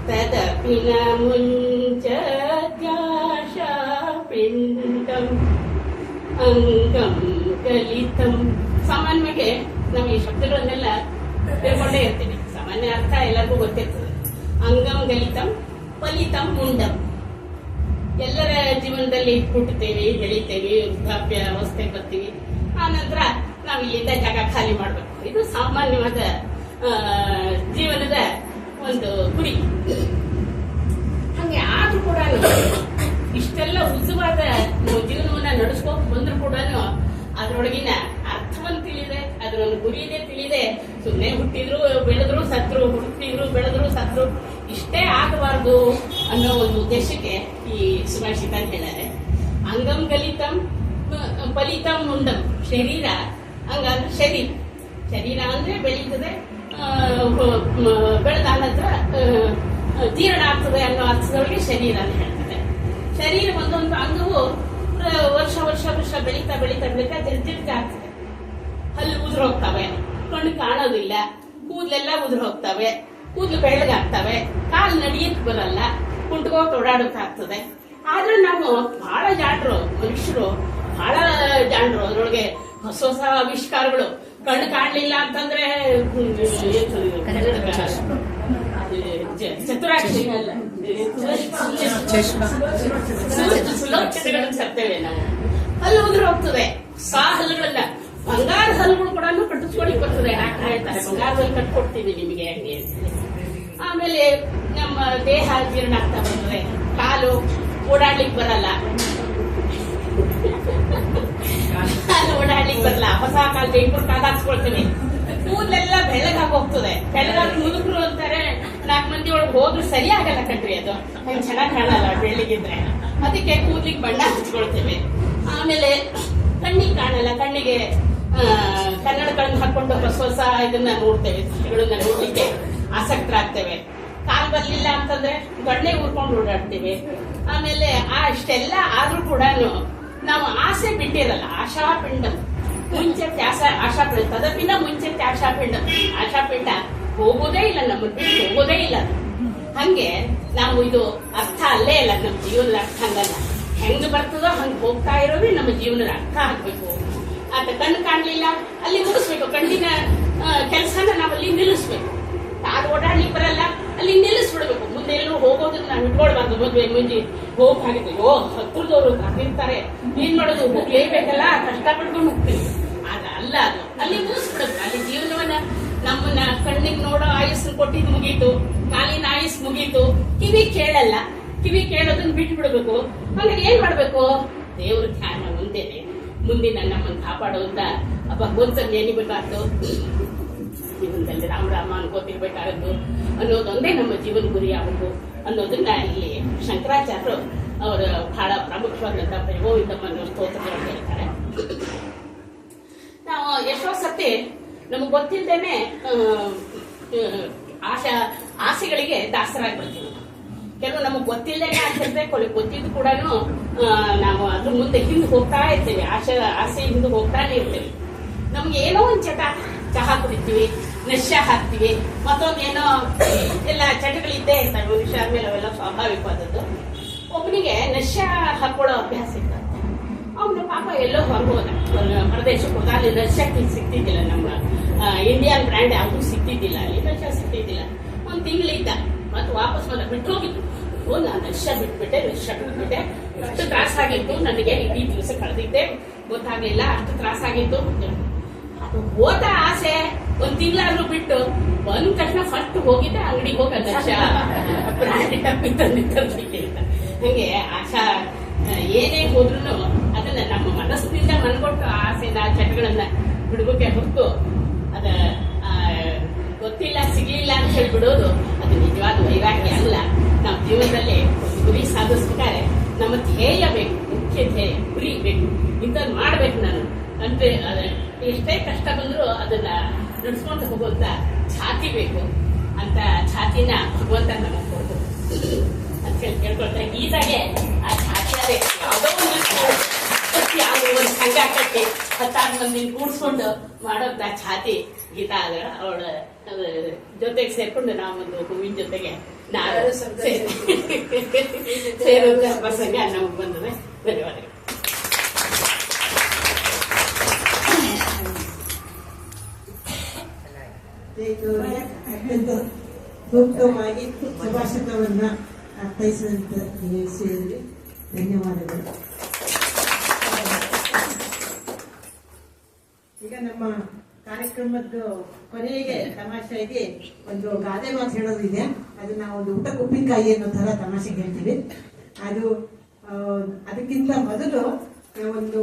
ತದಪಿ ನ ಮುಂಚತ್ಯಾಶಾಪಿಂಡಂ ಅಂಗಂ ಗಲಿತಂ. ಸಾಮಾನ್ಯವಾಗಿ ನಾವು ಈ ಶಬ್ದಗಳನ್ನೆಲ್ಲ ತಿಳ್ಕೊಂಡೇ ಇರ್ತೀವಿ. ಸಾಮಾನ್ಯ ಅರ್ಥ ಎಲ್ಲರಿಗೂ ಗೊತ್ತಿರ್ತದೆ. ಅಂಗಂ ಗಲಿತಂ ಫಲಿತಂ ಮುಂಡಂ. ಎಲ್ಲರ ಜೀವನದಲ್ಲಿ ಹುಟ್ಟುತ್ತೇವೆ, ಬೆಳಿತೇವೆ, ವೃದ್ಧಾಪ್ಯ ಅವಸ್ಥೆ ಬರ್ತೀವಿ. ಆ ನಂತರ ನಾವು ಇಲ್ಲಿಂದ ಜಾಗ ಖಾಲಿ ಮಾಡಬೇಕು. ಇದು ಸಾಮಾನ್ಯವಾದ ಜೀವನದ ಒಂದು ಗುರಿ. ಹಂಗೆ ಆದ್ರೂ ಕೂಡ ಇಷ್ಟೆಲ್ಲ ಉದ್ದವಾದ ಜೀವನವನ್ನ ನಡೆಸ್ಕೋಕ್ ಬಂದ್ರು ಕೂಡ ಅದರೊಳಗಿನ ಅರ್ಥವನ್ನು ತಿಳಿದೆ, ಅದರ ಒಂದು ಗುರಿನೇ ತಿಳಿದೆ, ಸುಮ್ಮನೆ ಹುಟ್ಟಿದ್ರು ಬೆಳೆದ್ರು ಸತ್ರು, ಹುಟ್ಟಿದ್ರು ಬೆಳೆದ್ರು ಸತ್ರು, ಇಷ್ಟೇ ಆಗಬಾರ್ದು ಅನ್ನೋ ಒಂದು ಉದ್ದೇಶಕ್ಕೆ ಈ ಸುಭಾಷಿತ ಹೇಳಿದ್ದಾರೆ. ಅಂಗಂ ಗಲಿತಂ ಫಲಿತಂ ಮುಂಡಂ. ಶರೀರ ಹಂಗಂದ್ರೆ ಶರೀರ ಅಂದ್ರೆ ಬೆಳೀತದೆ, ಬೆಳೆದ ನಂತರ ಜೀರ್ಣ ಆಗ್ತದೆ ಅನ್ನೋ ಅರ್ಥದೊಳಗೆ ಶರೀರ ಅಂತ ಹೇಳ್ತಾರೆ. ಶರೀರ ಒಂದೊಂದು ಅಂಗವು ವರ್ಷ ಬೆಳೀತಾ ಜರ್ಜರಿಕೆ ಆಗ್ತದೆ. ಹಲ್ಲು ಉದುರು ಹೋಗ್ತವೆ, ಕಣ್ಣು ಕಾಣೋದಿಲ್ಲ, ಕೂದಲೆಲ್ಲ ಉದುರು ಹೋಗ್ತವೆ, ಕೂದಲು ಬೆಳ್ಳಗಾಗ್ತವೆ, ಕಾಲು ನಡಿಯಕ್ ಬರಲ್ಲ, ಕುಂಟ್ಕೋತ ಓಡಾಡೋಕಾಗ್ತದೆ. ಆದ್ರೆ ನಾವು ಬಹಳ ಜಾಣರು, ಮನುಷ್ಯರು ಬಹಳ ಜಾಣರು. ಅದ್ರೊಳಗೆ ಹೊಸ ಆವಿಷ್ಕಾರಗಳು. ಕಣ್ಣು ಕಾಣಲಿಲ್ಲ ಅಂತಂದ್ರೆ ಚತುರಾಕ್ಷಿ ಅಲ್ಲ, ಸುಲೋಚನೆಗಳನ್ನು ತರ್ತೇವೆ ನಾವು. ಹಲ್ಲು ಉದುರು ಹೋಗ್ತದೆ, ಹಲ್ಲುಗಳನ್ನ ಬಂಗಾರ ಹಲ್ಲುಗಳು ಕೂಡ ಕಟ್ಟಿಸ್ಕೊಳಿಕ್ ಬರ್ತದೆ. ಹೇಳ್ತಾರೆ ಬಂಗಾರದಲ್ಲಿ ಕಟ್ಕೊಡ್ತೀವಿ ನಿಮಗೆ ಹಂಗೆ. ಆಮೇಲೆ ನಮ್ಮ ದೇಹ ಜೀರ್ಣ ಆಗ್ತಾ ಬರ್ತದೆ, ಕಾಲು ಓಡಾಡ್ಲಿಕ್ಕೆ ಬರಲ್ಲ, ಹೊಸ ಕಾಲ ಜೈಪುರ್ ಕಾಲ ಹಾಕ್ಸ್ಕೊಳ್ತೇವೆ. ಕೂದಲೆಲ್ಲ ಬೆಳ್ಳಗಾಗಿ ಹೋಗ್ತದೆ. ಬೆಳ್ಳಗಾಗಿ ಮುದುಕರು ಅಂತಾರೆ, 4 ಮಂದಿ ಒಳಗೆ ಹೋದ್ರೆ ಸರಿ ಆಗಲ್ಲ ಕಣ್ರಿ, ಅದು ಹಂಗೆ ಚೆನ್ನಾಗಿ ಕಾಣಲ್ಲ ಬೆಳ್ಳಿಗಿದ್ರೆ. ಅದಕ್ಕೆ ಕೂದ್ಲಿಗೆ ಬಣ್ಣ ಹಚ್ಕೊಳ್ತೇವೆ. ಆಮೇಲೆ ಕಣ್ಣಿಗೆ ಕಾಣಲ್ಲ, ಕಣ್ಣಿಗೆ ಕನ್ನಡಗಳನ್ನ ಹಾಕೊಂಡು ಹೊಸ ಇದನ್ನ ನೋಡ್ತೇವೆ, ದೃಷ್ಟಿಗಳನ್ನ ನೋಡ್ಲಿಕ್ಕೆ ಆಸಕ್ತರಾಗ್ತೇವೆ. ಕಾಲ್ ಬರ್ಲಿಲ್ಲ ಅಂತಂದ್ರೆ ಗಣ್ಣೆ ಊರ್ಕೊಂಡು ಓಡಾಡ್ತೇವೆ. ಆಮೇಲೆ ಅಷ್ಟೆಲ್ಲ ಆದ್ರೂ ಕೂಡ ನಾವು ಆಸೆ ಬಿಟ್ಟಿರಲ್ಲ. ಆಶಾಪಿಂಡ ಮುಂಚೆ ಆಶಾಪಿಂಡ ತದಪಿನ ಮುಂಚೆ ಆಶಾಪಿಂಡ ಹೋಗೋದೇ ಇಲ್ಲ, ನಮ್ಮ ಬಿಟ್ಟು ಹೋಗೋದೇ ಇಲ್ಲ. ಹಂಗೆ ನಾವು ಇದು ಅರ್ಥ ಅಲ್ಲೇ ಇಲ್ಲ, ನಮ್ಮ ಜೀವನದ ಅರ್ಥ ಹಂಗಲ್ಲ. ಹೆಂಗ್ ಬರ್ತದೋ ಹಂಗ್ ಹೋಗ್ತಾ ಇರೋದೇ ನಮ್ಮ ಜೀವನದ ಅರ್ಥ ಆಗ್ಬೇಕು. ಆತ ಕಣ್ಣು ಕಾಣ್ಲಿಲ್ಲ, ಅಲ್ಲಿ ಮುಗಿಸ್ಬೇಕು. ಕಣ್ಣಿನ ಕೆಲಸನ ನಾವಲ್ಲಿ ನಿಲ್ಲಿಸ್ಬೇಕು. ಕಾಲು ಓಡಾಡ್ಲಿಕ್ಕೆ ಬರಲ್ಲ, ಅಲ್ಲಿ ನಿಲ್ಲಿಸ್ಬಿಡ್ಬೇಕು. ಮುಂದೆ ಎಲ್ಲರೂ ಹೋಗೋದನ್ನ ನಾವು ಇಟ್ಕೊಳ್ಬಾರ್ದು. ಮದುವೆ ಮುಂಜಿ ಹೋಗಾಗಿದೆ, ಹತ್ತಿರದವ್ರು ಕಾದಿರ್ತಾರೆ, ಏನ್ ಮಾಡೋದು, ಹೋಗ್ಲೇಬೇಕಲ್ಲ, ಕಷ್ಟಪಡ್ಕೊಂಡು ಹೋಗ್ತೀವಿ. ಅಲ್ಲ, ಅದು ಅಲ್ಲಿ ಮುಗಿಸ್ಬಿಡುತ್ತೆ. ಅಲ್ಲಿ ಜೀವನವನ್ನ ನಮ್ಮನ್ನ ಕಣ್ಣಿಗೆ ನೋಡೋ ಆಯುಸ್ಸು ಕೊಟ್ಟಿದ್ ಮುಗೀತು, ಕಾಲಿನ ಆಯುಸ್ ಮುಗೀತು. ಕಿವಿ ಕೇಳಲ್ಲ, ಕಿವಿ ಕೇಳೋದನ್ನ ಬಿಟ್ಟು ಬಿಡ್ಬೇಕು. ಹಾಗಾಗಿ ಏನ್ ಮಾಡ್ಬೇಕು, ದೇವ್ರ ಧ್ಯಾನ ಮುಂದೆನೆ, ಮುಂದಿನ ನಮ್ಮನ್ನು ಕಾಪಾಡುವಂತ ಭಗವಂತನ ನೆನಿಬೇಕಾದ್ದು, ಜೀವನದಲ್ಲಿ ರಾಮ ಅನ್ಕೋತಿರ್ಬೇಕಾಗದ್ದು ಅನ್ನೋದೊಂದೇ ನಮ್ಮ ಜೀವನ ಗುರಿ ಯಾವುದು ಅನ್ನೋದನ್ನ ಇಲ್ಲಿ ಶಂಕರಾಚಾರ್ಯರು ಅವರ ಬಹಳ ಪ್ರಮುಖವಾದಂತಹ ವೈಭವಿತಮ್ಮ ಅನ್ನೋ ಸ್ತೋತ್ರಗಳನ್ನು ಹೇಳ್ತಾರೆ. ನಾವು ಎಷ್ಟೋ ಸತಿ ನಮಗ್ ಗೊತ್ತಿಲ್ಲದೇನೆ ಆಸೆಗಳಿಗೆ ದಾಸರಾಗ್ಬಿಡ್ತೀವಿ. ಕೆಲವು ನಮಗೆ ಗೊತ್ತಿಲ್ಲದೆ ಆಗ್ತಿರ್ತದೆ, ಗೊತ್ತಿದ್ದು ಕೂಡ ನಾವು ಅದ್ರ ಮುಂದೆ ಹಿಂದೆ ಹೋಗ್ತಾ ಇರ್ತೀವಿ, ಆಸೆ ಹಿಂದೆ ಹೋಗ್ತಾನೆ ಇರ್ತೀವಿ. ನಮ್ಗೆ ಏನೋ ಒಂದು ಚಹಾ ಕುಡಿತೀವಿ, ನಶ್ಯ ಹಾಕ್ತಿವಿ, ಮತ್ತೊಂದೇನೋ ಎಲ್ಲ ಚಟಗಳಿದ್ದೇ ಇರ್ತವೆ ಮನುಷ್ಯ ಆದ್ಮೇಲೆ ಅವೆಲ್ಲ ಸ್ವಾಭಾವಿಕವಾದದ್ದು. ಒಬ್ಬನಿಗೆ ನಶ್ಯ ಹಾಕೊಳ್ಳೋ ಅಭ್ಯಾಸ ಇರ್ತದೆ. ಅವನು ಪಾಪ ಎಲ್ಲೋ ಹೊರಗೋದ, ಹೊರದೇಶಕ್ಕೆ ಹೋದ, ಅಲ್ಲಿ ನಶ್ಯ ಸಿಗ್ತಿದ್ದಿಲ್ಲ, ನಮ್ಮ ಇಂಡಿಯನ್ ಬ್ರ್ಯಾಂಡ್ ಯಾವ್ದು ಸಿಗ್ತಿದ್ದಿಲ್ಲ, ಅಲ್ಲಿ ನಶ್ಯ ಸಿಗ್ತಿದ್ದಿಲ್ಲ. ಒಂದು ತಿಂಗಳಿದ್ದ, ಮತ್ತೆ ವಾಪಸ್ ಬಂದ, ಬಿಟ್ಟು ಹೋಗಿದ್ದು. ನಾನು ನಶ್ಯ ಬಿಟ್ಬಿಟ್ಟೆ ಅಷ್ಟು ತ್ರಾಸಾಗಿತ್ತು ನನಗೆ, ಇಡೀ ದಿವಸ ಕಳೆದಿದ್ದೆ ಗೊತ್ತಾಗ್ಲಿಲ್ಲ, ಅಷ್ಟು ತ್ರಾಸಾಗಿತ್ತು. ಅದು ಹೋದ ಆಸೆ ಒಂದ್ ತಿಂಗಳಾದ್ರೂ ಬಿಟ್ಟು ಬಂದ ತಕ್ಷಣ ಫಸ್ಟ್ ಹೋಗಿದ್ದೆ ಅಂಗಡಿಗೆ ಹೋಗ ನಶ್ಯ ಬ್ರ್ಯಾಂಡ್ ತಂದಿದ್ದೆ. ಹಂಗೆ ಆಶಾ ಏನೇ ಹೋದ್ರು ಅದನ್ನ ನಮ್ಮ ಮನಸ್ಸಿನಿಂದ ಮನ್ಕೊಟ್ಟು ಆಸೆನ ಚಟಗಳನ್ನ ಬಿಡ್ಬೇಕೆ ಹೊರತು ಅದ ಗೊತ್ತಿಲ್ಲ ಸಿಗ್ಲಿಲ್ಲ ಅಂತ ಹೇಳಿ ಬಿಡೋದು ಅದು ನಿಜವಾದ ವೈರಾಗ್ಯ ಅಲ್ಲ. ನಮ್ಮ ಜೀವನದಲ್ಲಿ ಒಂದು ಗುರಿ ಸಾಧಿಸ್ಬೇಕಾದ್ರೆ ನಮ್ಮ ಧ್ಯೇಯ ಬೇಕು, ಮುಖ್ಯ ಧ್ಯೇಯ ಗುರಿ ಬೇಕು. ಇಂಥದ್ದು ಮಾಡ್ಬೇಕು ನಾನು ಅಂದ್ರೆ ಎಷ್ಟೇ ಕಷ್ಟ ಬಂದ್ರು ಅದನ್ನ ನಡೆಸ್ಕೊಂತ ಹೋಗುವಂತ ಛಾತಿ ಬೇಕು. ಅಂತ ಛಾತಿನ ಭಗವಂತ ನಮಗೆ ಕೊಡ್ಬೇಕು ಅಂತ ಹೇಳಿ ಕೇಳ್ಕೊಳ್ತಾರೆ. ಈಗಾಗೆ ಆ ಛಾತಿ ಯಾವುದೋ ಒಂದು ಸಂಘ ಕಟ್ಟಿ 10 ಮಂದಿ ಕೂಡ್ಸ್ಕೊಂಡು ಮಾಡೋಂತ ಛಾತಿ ಗೀತಾ ಆದ್ರ ಅವಳ ಜೊತೆಗೆ ಸೇರ್ಕೊಂಡು ನಾವೊಂದು ಹೂವಿನ ಜೊತೆಗೆ ಸೇರುವಂತ ಪ್ರಸಂಗ ನಮಗೆ ಬಂದಿದೆ. ಧನ್ಯವಾದಗಳು. ಅತ್ಯಂತ ಸೂಕ್ತವಾಗಿ ಸುಭಾಷಿತವನ್ನ ಅರ್ಥೈಸಿದಂತ ಸೇರಿ ಧನ್ಯವಾದಗಳು. ಈಗ ನಮ್ಮ ಕಾರ್ಯಕ್ರಮದ ಕೊನೆಗೆ ತಮಾಷೆಗೆ ಒಂದು ಗಾದೆ ಮಾತು ಹೇಳೋದಿದೆ. ಅದನ್ನ ಒಂದು ಊಟಕ್ಕೆ ಉಪ್ಪಿನಕಾಯಿ ಅನ್ನೋ ತರ ತಮಾಷೆಗೆ ಹೇಳ್ತೀವಿ. ಅದಕ್ಕಿಂತ ಮೊದಲು ಒಂದು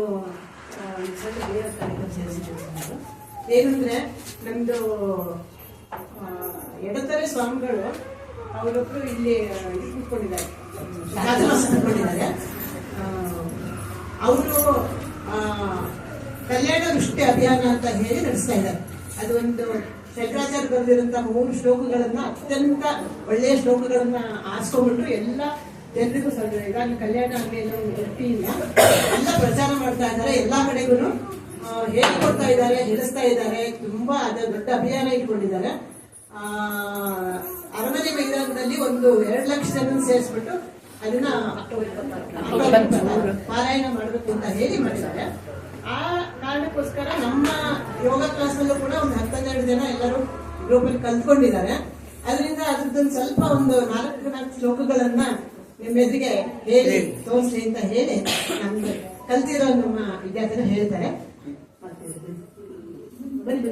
ಸಣ್ಣ ಕಾರ್ಯಕ್ರಮ ಸೇರಿಸಿದ್ದೀವಿ. ಏನಂದ್ರೆ ನಮ್ದು ಎಡತರೆ ಸ್ವಾಮಿಗಳು ಅವರೊಬ್ರು ಇಲ್ಲಿ ಕೂತ್ಕೊಂಡಿದ್ದಾರೆ, ಅವರು ಕಲ್ಯಾಣ ವೃಷ್ಟಿ ಅಭಿಯಾನ ಅಂತ ಹೇಳಿ ನಡೆಸ್ತಾ ಇದ್ದಾರೆ. ಅದು ಒಂದು ಶಂಕರಾಚಾರ್ಯ ಬರೆದಿರುವಂತಹ 3 ಶ್ಲೋಕಗಳನ್ನ, ಅತ್ಯಂತ ಒಳ್ಳೆಯ ಶ್ಲೋಕಗಳನ್ನ ಆರಿಸ್ಕೊಂಡ್ಬಿಟ್ರು ಎಲ್ಲ ಜನರಿಗೂ ಇವಾಗ ಕಲ್ಯಾಣ ಅನ್ನೋ ವೃತ್ತಿ ಇಲ್ಲ, ಎಲ್ಲ ಪ್ರಚಾರ ಮಾಡ್ತಾ ಇದ್ದಾರೆ, ಎಲ್ಲಾ ಕಡೆಗೂ ಹೇಳಿಕೊಡ್ತಾ ಇದ್ದಾರೆ, ಹೇಳಿಸ್ತಾ ಇದ್ದಾರೆ. ತುಂಬಾ ಅದು ದೊಡ್ಡ ಅಭಿಯಾನ ಇಟ್ಕೊಂಡಿದ್ದಾರೆ. ಅರಮನೆ ಮೈದಾನದಲ್ಲಿ ಒಂದು 2 ಲಕ್ಷ ಜನ ಸೇರಿಸ್ಬಿಟ್ಟು ಅದನ್ನ ಪಾರಾಯಣ ಮಾಡಬೇಕು ಅಂತ ಹೇಳಿ ಮಾಡಿದ್ದಾರೆ. ಆ ಕಾರಣಕ್ಕೋಸ್ಕರ ನಮ್ಮ ಯೋಗ ಕ್ಲಾಸ್ ನಲ್ಲೂ ಕೂಡ ಒಂದು 10-12 ಜನ ಎಲ್ಲರೂ ಗ್ರೂಪಲ್ಲಿ ಕಲ್ತ್ಕೊಂಡಿದ್ದಾರೆ. ಅದರಿಂದ ಅದ್ರದ್ದೊಂದು ಸ್ವಲ್ಪ ಒಂದು 4 ಶ್ಲೋಕಗಳನ್ನ ನಿಮ್ಮ ಎದುರಿಗೆ ಹೇಳಿ ತೋರಿಸಿ ಅಂತ ಹೇಳಿ ನಮ್ಗೆ ಕಲ್ತಿರೋ ನಮ್ಮ ವಿದ್ಯಾರ್ಥಿಗಳು ಹೇಳ್ತಾರೆ. ಬನ್ನಿ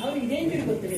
ಅವ್ರು ಇದೇನು ತಿಳ್ಕೊತಾರೆ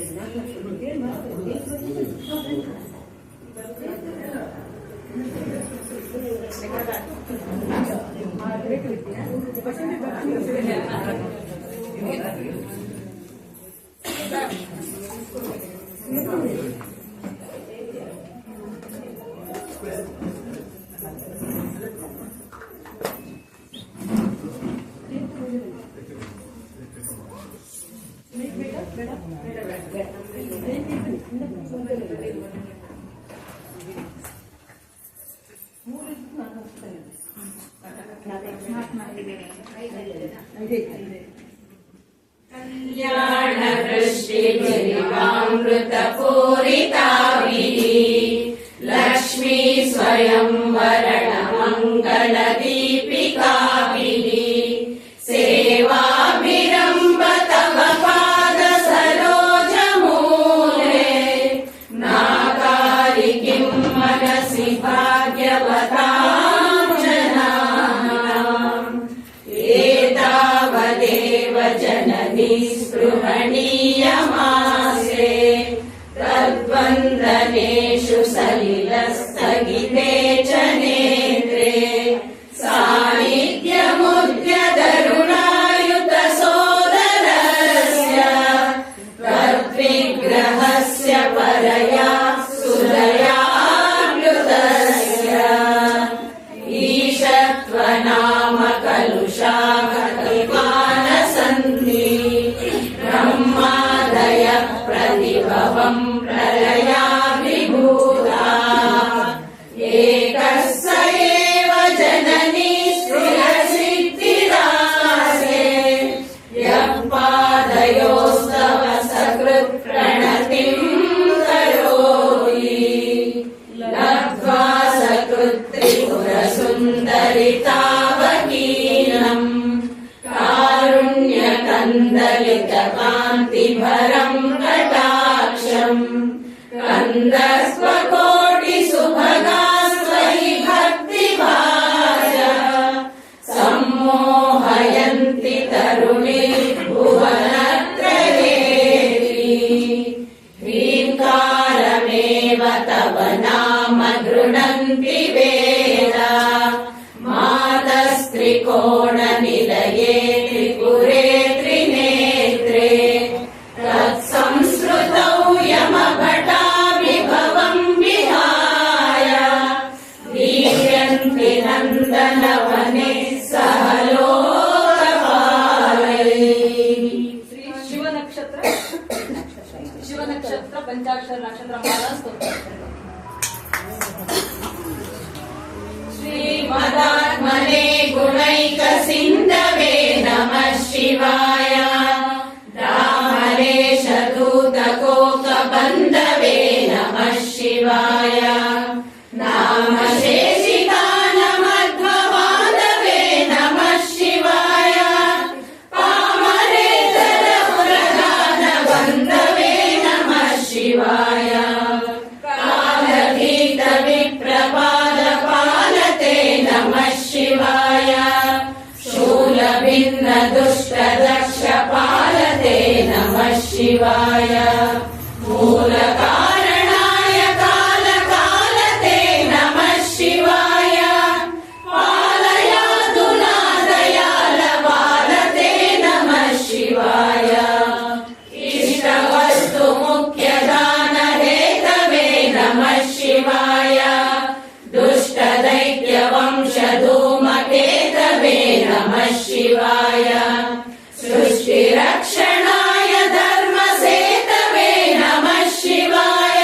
ಕಲ್ಯಾಣ ವೃಷ್ಟಿ ಗಿರಿವಾಮೃತ ಪೂರಿತಾಭಿಃ ಲಕ್ಷ್ಮೀ ಸ್ವಯಂ ವರಣ ಮಂಗಳ ದೀಪಿಕಾಭಿಃ ಸೇವಾಭಿರಂಭ ತವ ಪಾದ ಸರೋಜ ಮೂಲೆ ನಾಕಾರಿ ಕಿಂ ಮನಸಿ ಭಾಗ್ಯವತಾಂ ಜನಾನಾಂ ಏತಾವದೇವ ಜನನಿ ಸ್ಪೃಹಣೀಯಮಾಸೆ ತದ್ವಂದನೇಷು ಸಲಿಲಸ್ತ ललिते च नेत्रे सान्निध्यमुद्यतरुणायुत सोदरस्य त्वद्विग्रहस्य परया सुदयाप्लुतस्य ईशत्वनाम कलुषागतिमानसन्ति ब्रह्मादय प्रतिभवम् प्रलयाभिभूता एकः स एव जननी स्थिरसिद्धिदासे यः पादयोस्तव सकृत् प्रणतिम् करोति लब्ध्वा सकृत् त्रिपुरसुन्दरितावकीर्णम् कारुण्यकन्दलितकान्तिभरम् कटाक्षम् कन्दस्वकोटिसुभगास्त्वयि भक्तिभाजा सम्मोहयन्ति तरुणी भुवनत्रयेति ह्रीङ्कारमेव तव नाम गृह्णन्ति वेदा मातस्त्रिकोणनिलये त्रिपुरे त्रिनेत्रे तत्संस्कृतौ यमभटाभिभवम् विहाय दीयन्ति नन्दनवने सह लोकपालैः। ಶಿವನಕ್ಷತ್ರ ಪಂಚಾಕ್ಷರ ನಕ್ಷತ್ರ ಮಾಲಾ ಸ್ತೋತ್ರ. श्रीमदात्मने गुणैकसिन्धवे नमः शिवाय रामलेशदूतकोकबन्धवे नमः शिवाय नामशेषिकानमध्वबान्धवे नमः शिवाय पामरेतरपुरगानबन्धवे नमः शिवाय कालगीतविप्रपादपालते नमः शिवाय शूलभिन्नदुष्टदक्षपालते नमः शिवाय मूलकारणाय कालकालते नमः शिवाय पालयातुना दयालपालते नमः शिवाय इष्टवस्तु मुख्यदानहेतवे नमः शिवाय दुष्टदैत्यवंशधूमकेतवे नमः शिवाय सृष्टिरक्षणाय धर्मसेतवे नमः शिवाय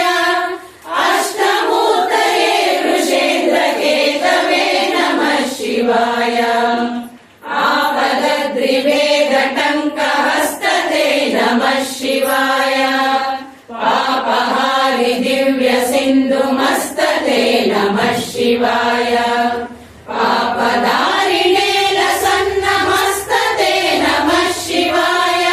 अष्टमूर्तये वृषेन्द्रकेतवे नमः शिवाय आपदद्रिवेदटङ्कहस्तते नमः शिवाय पापहारि दिव्यसिन्धुमस्तते नमः शिवाय पापदारिणे लसन्नमस्तते नमः शिवाय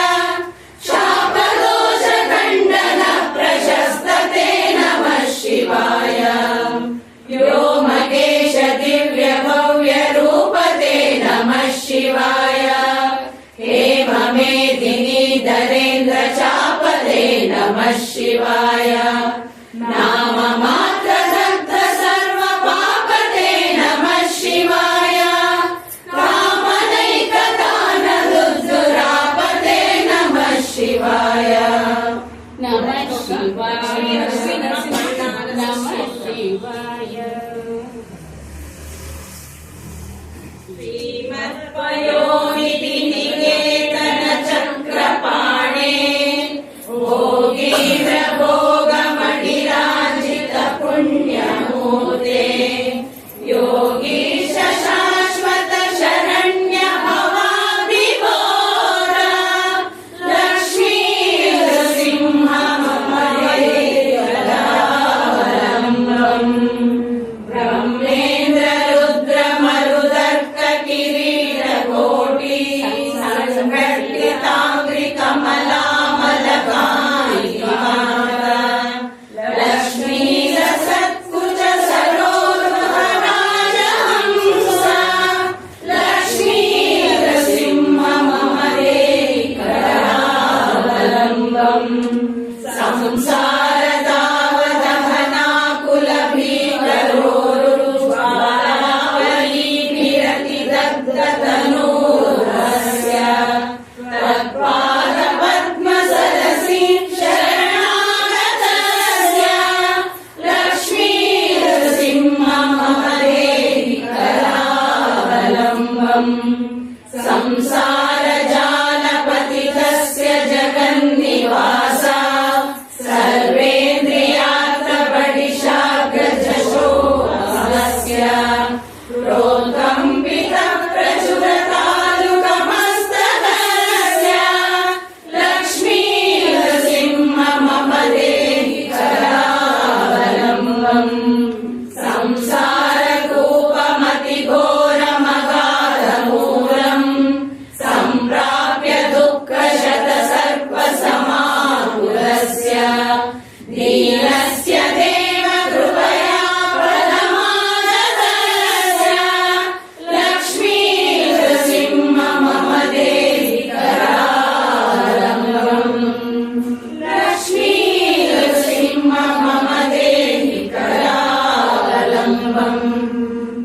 शापदोषखण्डन प्रशस्तते नमः शिवाय व्योमकेश दिव्यभव्यरूपते नमः शिवाय हेममेदिनी धरेन्द्रचापते नमः शिवाय नाममात्रदग्ध सर्वपापते नमः शिवाय कामनैकदानदुद्धुरापते नमः शिवाय नमः शिवाय नमः शिवाय श्रीमत्पयोनिधि निकेतन चक्रपाणे भोगीन्द्र भोगमणिराजित पुण्यमूर्ते योगीश शाश्वत शरण्य भवाभिभोर लक्ष्मी नृसिंह मम देवलावलम्बम् ब्रह्मेन्द्र रुद्र मरुदर्क किरीट गो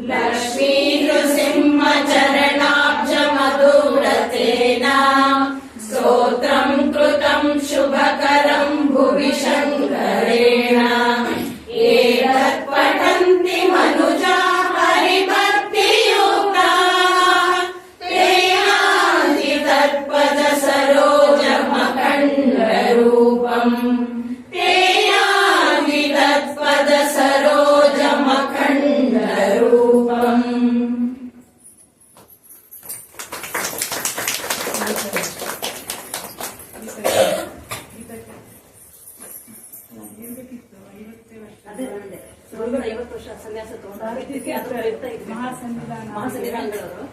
लक्ष्मी नृसिंह चरणाब्ज मधुव्रतेन स्तोत्रं कृतं शुभकरं भुवि शङ्करेण एतत् पठन्ति मनुजा हरिभक्तियुक्ताः ते यान्ति तत्पद सरोजमखण्डरूपम् ते यान्ति तत्पद सरोजमखण्डरूपम् ಅದೇ ಹೇಳಿದೆ. 50 ವರ್ಷ ಸನ್ಯಾಸ ತಗೊಂಡು ಮಹಾಸನ್ನಿಧಾನಗಳವರು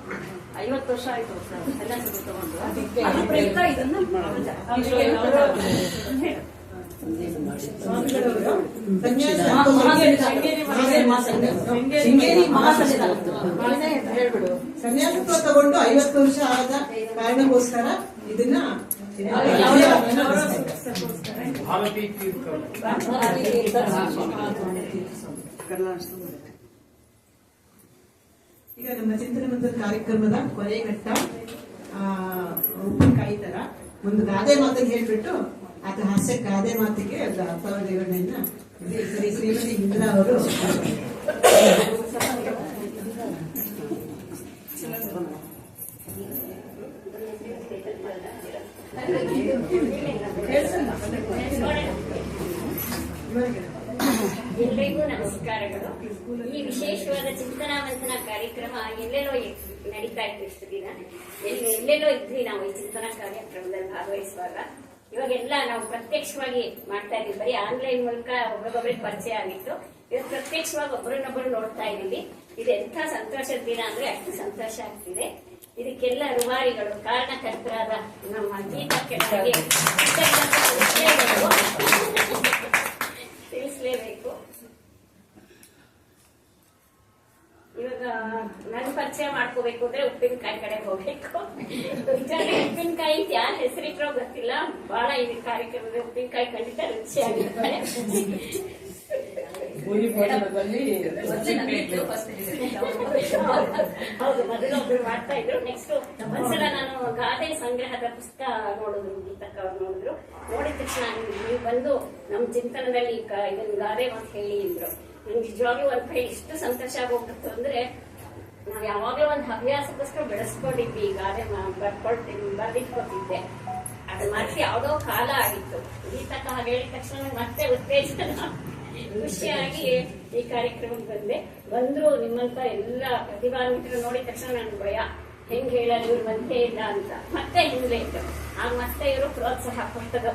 50 ವರ್ಷ ಆಯ್ತು ಸನ್ಯಾಸ ತಗೊಂಡು ಅದ್ರ ಪ್ರಯುಕ್ತ ಇದನ್ನ ಶೃಂಗೇರಿ ಸನ್ಯಾಸತ್ವ ತಗೊಂಡು 50 ವರ್ಷ ಆದ ಕಾರಣಕ್ಕೋಸ್ಕರ ಇದನ್ನ ಭಾರತೀ ತೀರ್ಥರು ಈಗ ನಮ್ಮ ಚಿಂತನ ಮಂದಿರ ಕಾರ್ಯಕ್ರಮದ ಕೊನೆ ಘಟ್ಟ ಉಪ್ಪಿನಕಾಯಿ ತರ ಒಂದು ಗಾದೆ ಮಾತಿಗೆ ಹೇಳ್ಬಿಟ್ಟು ಆತ ಹಾಸ್ಯ ಗಾದೆ ಮಾತಿಗೆ ಒಂದು ಅರ್ಥವ ವಿವರಣೆಯನ್ನ ಶ್ರೀಮತಿ ಇಂದ್ರಾ ಅವರು ಎಲ್ಲರಿಗೂ ನಮಸ್ಕಾರಗಳು. ಈ ವಿಶೇಷವಾದ ಚಿಂತನಾ ಮಂಥನ ಕಾರ್ಯಕ್ರಮ ಎಲ್ಲೆಲ್ಲೋ ನಡೀತಾ ಇತ್ತು. ಇಷ್ಟು ದಿನ ಎಲ್ಲೆಲ್ಲೋ ಇದ್ವಿ ನಾವು ಈ ಚಿಂತನಾ ಕಾರ್ಯಕ್ರಮದಲ್ಲಿ ಭಾಗವಹಿಸುವಾಗ. ಇವಾಗೆಲ್ಲ ನಾವು ಪ್ರತ್ಯಕ್ಷವಾಗಿ ಮಾಡ್ತಾ ಇದ್ವಿ. ಬರೀ ಆನ್ಲೈನ್ ಮೂಲಕ ಒಬ್ಬರಿಗೊಬ್ಬರಿಗೆ ಪರಿಚಯ ಆಗಿತ್ತು. ಇವಾಗ ಪ್ರತ್ಯಕ್ಷವಾಗಿ ಒಬ್ಬರನ್ನೊಬ್ಬರು ನೋಡ್ತಾ ಇದ್ದೀವಿ. ಇದು ಎಂಥ ಸಂತೋಷದ ದಿನ ಅಂದ್ರೆ ಅಷ್ಟು ಸಂತೋಷ ಆಗ್ತಿದೆ. ಇದಕ್ಕೆಲ್ಲ ರೂವಾರಿಗಳು ಕಾರಣಕರ್ತರಾದ ನಮ್ಮ ಗೀತಕ್ಕೆ ತಿಳಿಸಲೇಬೇಕು. ಇವಾಗ ನನ್ನ ಪರಿಚಯ ಮಾಡ್ಕೋಬೇಕು ಅಂದ್ರೆ ಉಪ್ಪಿನಕಾಯಿ ಕಡೆ ಹೋಗ್ಬೇಕು. ಉಪ್ಪಿನಕಾಯಿ ಯಾರು ಹೆಸರಿಟ್ರೋ ಗೊತ್ತಿಲ್ಲ. ಬಹಳ ಈ ಕಾರ್ಯಕ್ರಮದ ಉಪ್ಪಿನಕಾಯಿ ಖಂಡಿತ ರುಚಿಯಾಗಿರ್ತಾರೆ. ಹೌದು, ಮೊದಲೊಬ್ರು ಮಾಡ್ತಾ ಇದ್ರು. ನೆಕ್ಸ್ಟ್ ಒಂದ್ಸಲ ನಾನು ಗಾದೆ ಸಂಗ್ರಹದ ಪುಸ್ತಕ ನೋಡಿದ್ರು, ಗೀತಕ್ಕ ಅವ್ರು ನೋಡಿದ್ರು. ನೋಡಿದ ತಕ್ಷಣ ನೀವು ಬಂದು ನಮ್ಮ ಚಿಂತನದಲ್ಲಿ ಇದನ್ನ ಗಾದೆ ಮಾತು ಹೇಳಿ ಅಂದ್ರು. ನಂಗೆ ನಿಜವಾಗ್ಲೂ ಒಂದ್ ಕಡೆ ಇಷ್ಟು ಸಂತೋಷ ಆಗೋಗ್ಬಿಟ್ಟು ಅಂದ್ರೆ ನಾವ್ ಯಾವಾಗ್ಲೂ ಒಂದು ಹವ್ಯಾಸಕ್ಕೋಸ್ಕರ ಬೆಳೆಸ್ಕೊಂಡಿದ್ವಿ. ಈ ಗಾದೆ ಬರ್ದಿಟ್ಕೊತಿದ್ದೆ. ಅದ್ರ ಮತ್ತೆ ಯಾವ್ದೋ ಕಾಲ ಆಗಿತ್ತು. ಗೀತಕ್ಕ ಹಾಗೆ ಹೇಳಿದ ತಕ್ಷಣ ಮತ್ತೆ ಉತ್ತೇಜನ ಖುಷಿಯಾಗಿ ಈ ಕಾರ್ಯಕ್ರಮಕ್ಕೆ ಬಂದ್ರು. ನಿಮ್ಮಂತ ಎಲ್ಲ ಪ್ರತಿಭಾನ್ವಿತರು ನೋಡಿದ ತಕ್ಷಣ ನನ್ ಭಯ, ಹೆಂಗ್ ಹೇಳೋದು ಇವ್ರು ಬಂದೇ ಇಲ್ಲ ಅಂತ. ಮತ್ತೆ ಹಿಂದೆ ಇತ್ತು. ಆಗ ಮತ್ತೆ ಇವರು ಪ್ರೋತ್ಸಾಹ ಕೊಟ್ಟದು,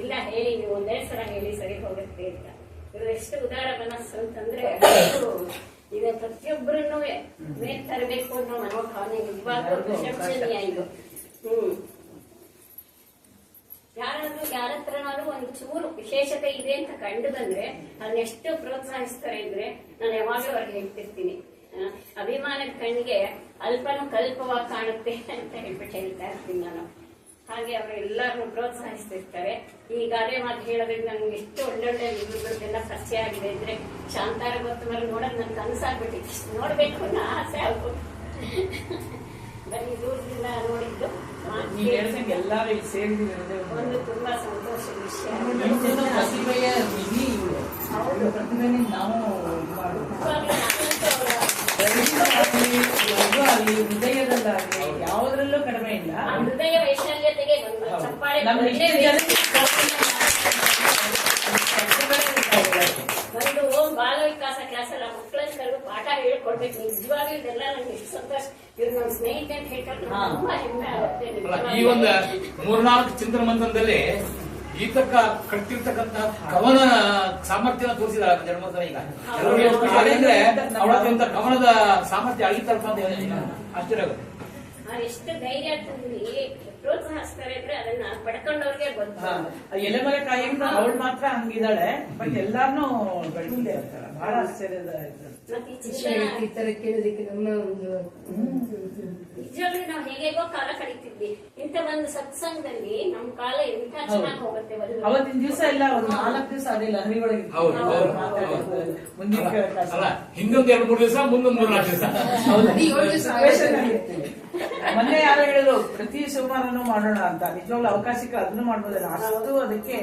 ಇಲ್ಲ ಹೇಳಿ, ನೀವು ಒಂದೇ ಸಲ ಹೇಳಿ ಸರಿ ಹೋಗುತ್ತೆ ಅಂತ. ಇವರು ಎಷ್ಟು ಉದಾರ ಮನಸ್ಸು ಅಂತಂದ್ರೆ ಈಗ ಪ್ರತಿಯೊಬ್ಬರನ್ನು ಮೇಲ್ ತರಬೇಕು ಅನ್ನೋ ಮನೋಭಾವನೆ ನಿಜವಾಗ್ಲೂ ಪ್ರಶಂಸನೀಯ ಇದು. ಯಾರತ್ರನಾದ್ರೂ ಒಂದು ಚೂರು ವಿಶೇಷತೆ ಇದೆ ಅಂತ ಕಂಡು ಬಂದ್ರೆ ಅದನ್ನೆಷ್ಟು ಪ್ರೋತ್ಸಾಹಿಸ್ತಾರೆ ಅಂದ್ರೆ ನಾನು ಯಾವಾಗಲೂ ಅವ್ರಿಗೆ ಹೇಳ್ತಿರ್ತೀನಿ, ಅಭಿಮಾನದ ಕಣ್ಣಿಗೆ ಅಲ್ಪನೂ ಕಲ್ಪವಾಗಿ ಕಾಣುತ್ತೆ ಅಂತ ಹೇಳ್ಬಿಟ್ಟು ಹೇಳ್ತಾ ಇರ್ತೀನಿ ನಾನು. ಹಾಗೆ ಅವರು ಎಲ್ಲರನ್ನು ಪ್ರೋತ್ಸಾಹಿಸ್ತಿರ್ತಾರೆ. ಈ ಗಾದೆ ಮಾತು ಹೇಳೋದ್ರಿಂದ ನಮ್ಗೆ ಎಷ್ಟು ಒಳ್ಳೊಳ್ಳೆ ವಿವರಗಳೆಲ್ಲ ಪರಿಚಯ ಆಗಿದೆ ಅಂದ್ರೆ ಶಾಂತಾರ ಗೊತ್ತ ಮೇಲೆ ನೋಡೋದು ನನ್ ಕನಸಾಗ್ಬಿಟ್ಟಿತ್ತು. ನೋಡ್ಬೇಕು ಅನ್ನೋ ಆಸೆ ಆಗ್ಬೋದು. ಬರೀ ದೂರದಿಂದ ನೋಡಿದ್ದು ಒಂದು ತುಂಬಾ ಸಂತೋಷ ವಿಷಯ. ಹೃದಯದಲ್ಲಾಗಲಿ ಯಾವುದ್ರಲ್ಲೂ ಕಡಿಮೆ ಇಲ್ಲ. ಹೃದಯ ವೈಶಾಲ್ಯತೆಗೆ ಒಂದು ಚಪ್ಪಾಳೆ. ಒಂದು ಬಾಲ ವಿಕಾಸ ಕ್ಲಾಸ್ ಅಲ್ಲ ಮಕ್ಕಳನ್ನ ಕರೆದು ಪಾಠ ಹೇಳ್ಕೊಡ್ಬೇಕು. ನಿಜವಾಗ್ಲೂ ಇದೆಲ್ಲ ನಂಗೆ ಎಷ್ಟು ಸಂತೋಷ. ಇವ್ರು ನಮ್ಮ ಸ್ನೇಹಿತೆ ಅಂತ ಹೇಳ್ಕೊಂಡು ತುಂಬಾ ಹೆಮ್ಮೆ ಆಗುತ್ತೆ. ಈ ಒಂದು 3-4 ಚಿಂತನ ಮಂಥನದಲ್ಲಿ ಗೀತಕ್ಕ ಕಟ್ಟಿರ್ತಕ್ಕಂತ ಕವನ ಸಾಮರ್ಥ್ಯ ತೋರಿಸಿದಾರೆ ಜನ್ಮಂಥನ. ಈಗ ಅಂದ್ರೆ ಅವಳಂತ ಕವನದ ಸಾಮರ್ಥ್ಯ ಅಳಿತಲ್ಪ ಅಂತ ಹೇಳಿದ ಆಶ್ಚರ್ಯ ಆಗುತ್ತೆ. ಎಷ್ಟು ಧೈರ್ಯ ತುಂಬಿ ಪ್ರೋತ್ಸಾಹಿಸ್ತಾರೆ ಅಂದ್ರೆ ಅದನ್ನ ಪಡ್ಕೊಂಡವ್ರಿಗೆ ಗೊತ್ತು. ಎಲೆಮರೆ ಕಾಯಿಂದ ಅವಳು ಮಾತ್ರ ಹಂಗಿದ್ದಾಳೆ, ಬಟ್ ಎಲ್ಲಾರ್ನು ಬೆಳೆದೇ ಇರ್ತಾಳೆ. ಬಹಳ ಆಶ್ಚರ್ಯದ. ಮತ್ತೆ ಈ ಚಿಂತನ ಈ ತರ ಕೇಳೋದಕ್ಕೆ ನಮ್ಮ ಒಂದು ನಿಜವಾಗ್ಲೂ ನಾವು ಹೇಗೇಗೋ ಕಾಲ ಕಳೀತಿದ್ವಿ. ಇಂಥ ಒಂದು ಸತ್ಸಂಗದಲ್ಲಿ ನಮ್ ಕಾಲ ಎಂತ ಚೆನ್ನಾಗಿ ಹೋಗುತ್ತೆ. ಅವತ್ತಿನ ದಿವಸ ಎಲ್ಲ ಒಂದು 4 ದಿವಸ ಅದೇ ಲಹರಿ ಒಳಗೆ ಹೌದು, ಹೌದು, ಹೌದು. ಅಲ್ಲ, ಹಿಂದೊಂದು 2-3 ದಿವಸ, ಮುಂದೊಂದು 3-4 ದಿವಸ. ಮೊನ್ನೆ ಯಾರು ಹೇಳಿದ್ರು ಪ್ರತಿ ಸೋಮವಾರನೂ ಮಾಡೋಣ ಅಂತ. ನಿಜವಾಗ್ಲೂ ಅವಕಾಶಕ್ಕೆ ಅದನ್ನು ಮಾಡ್ಬೋದಲ್ಲ, ಅಷ್ಟು ಅದಕ್ಕೆ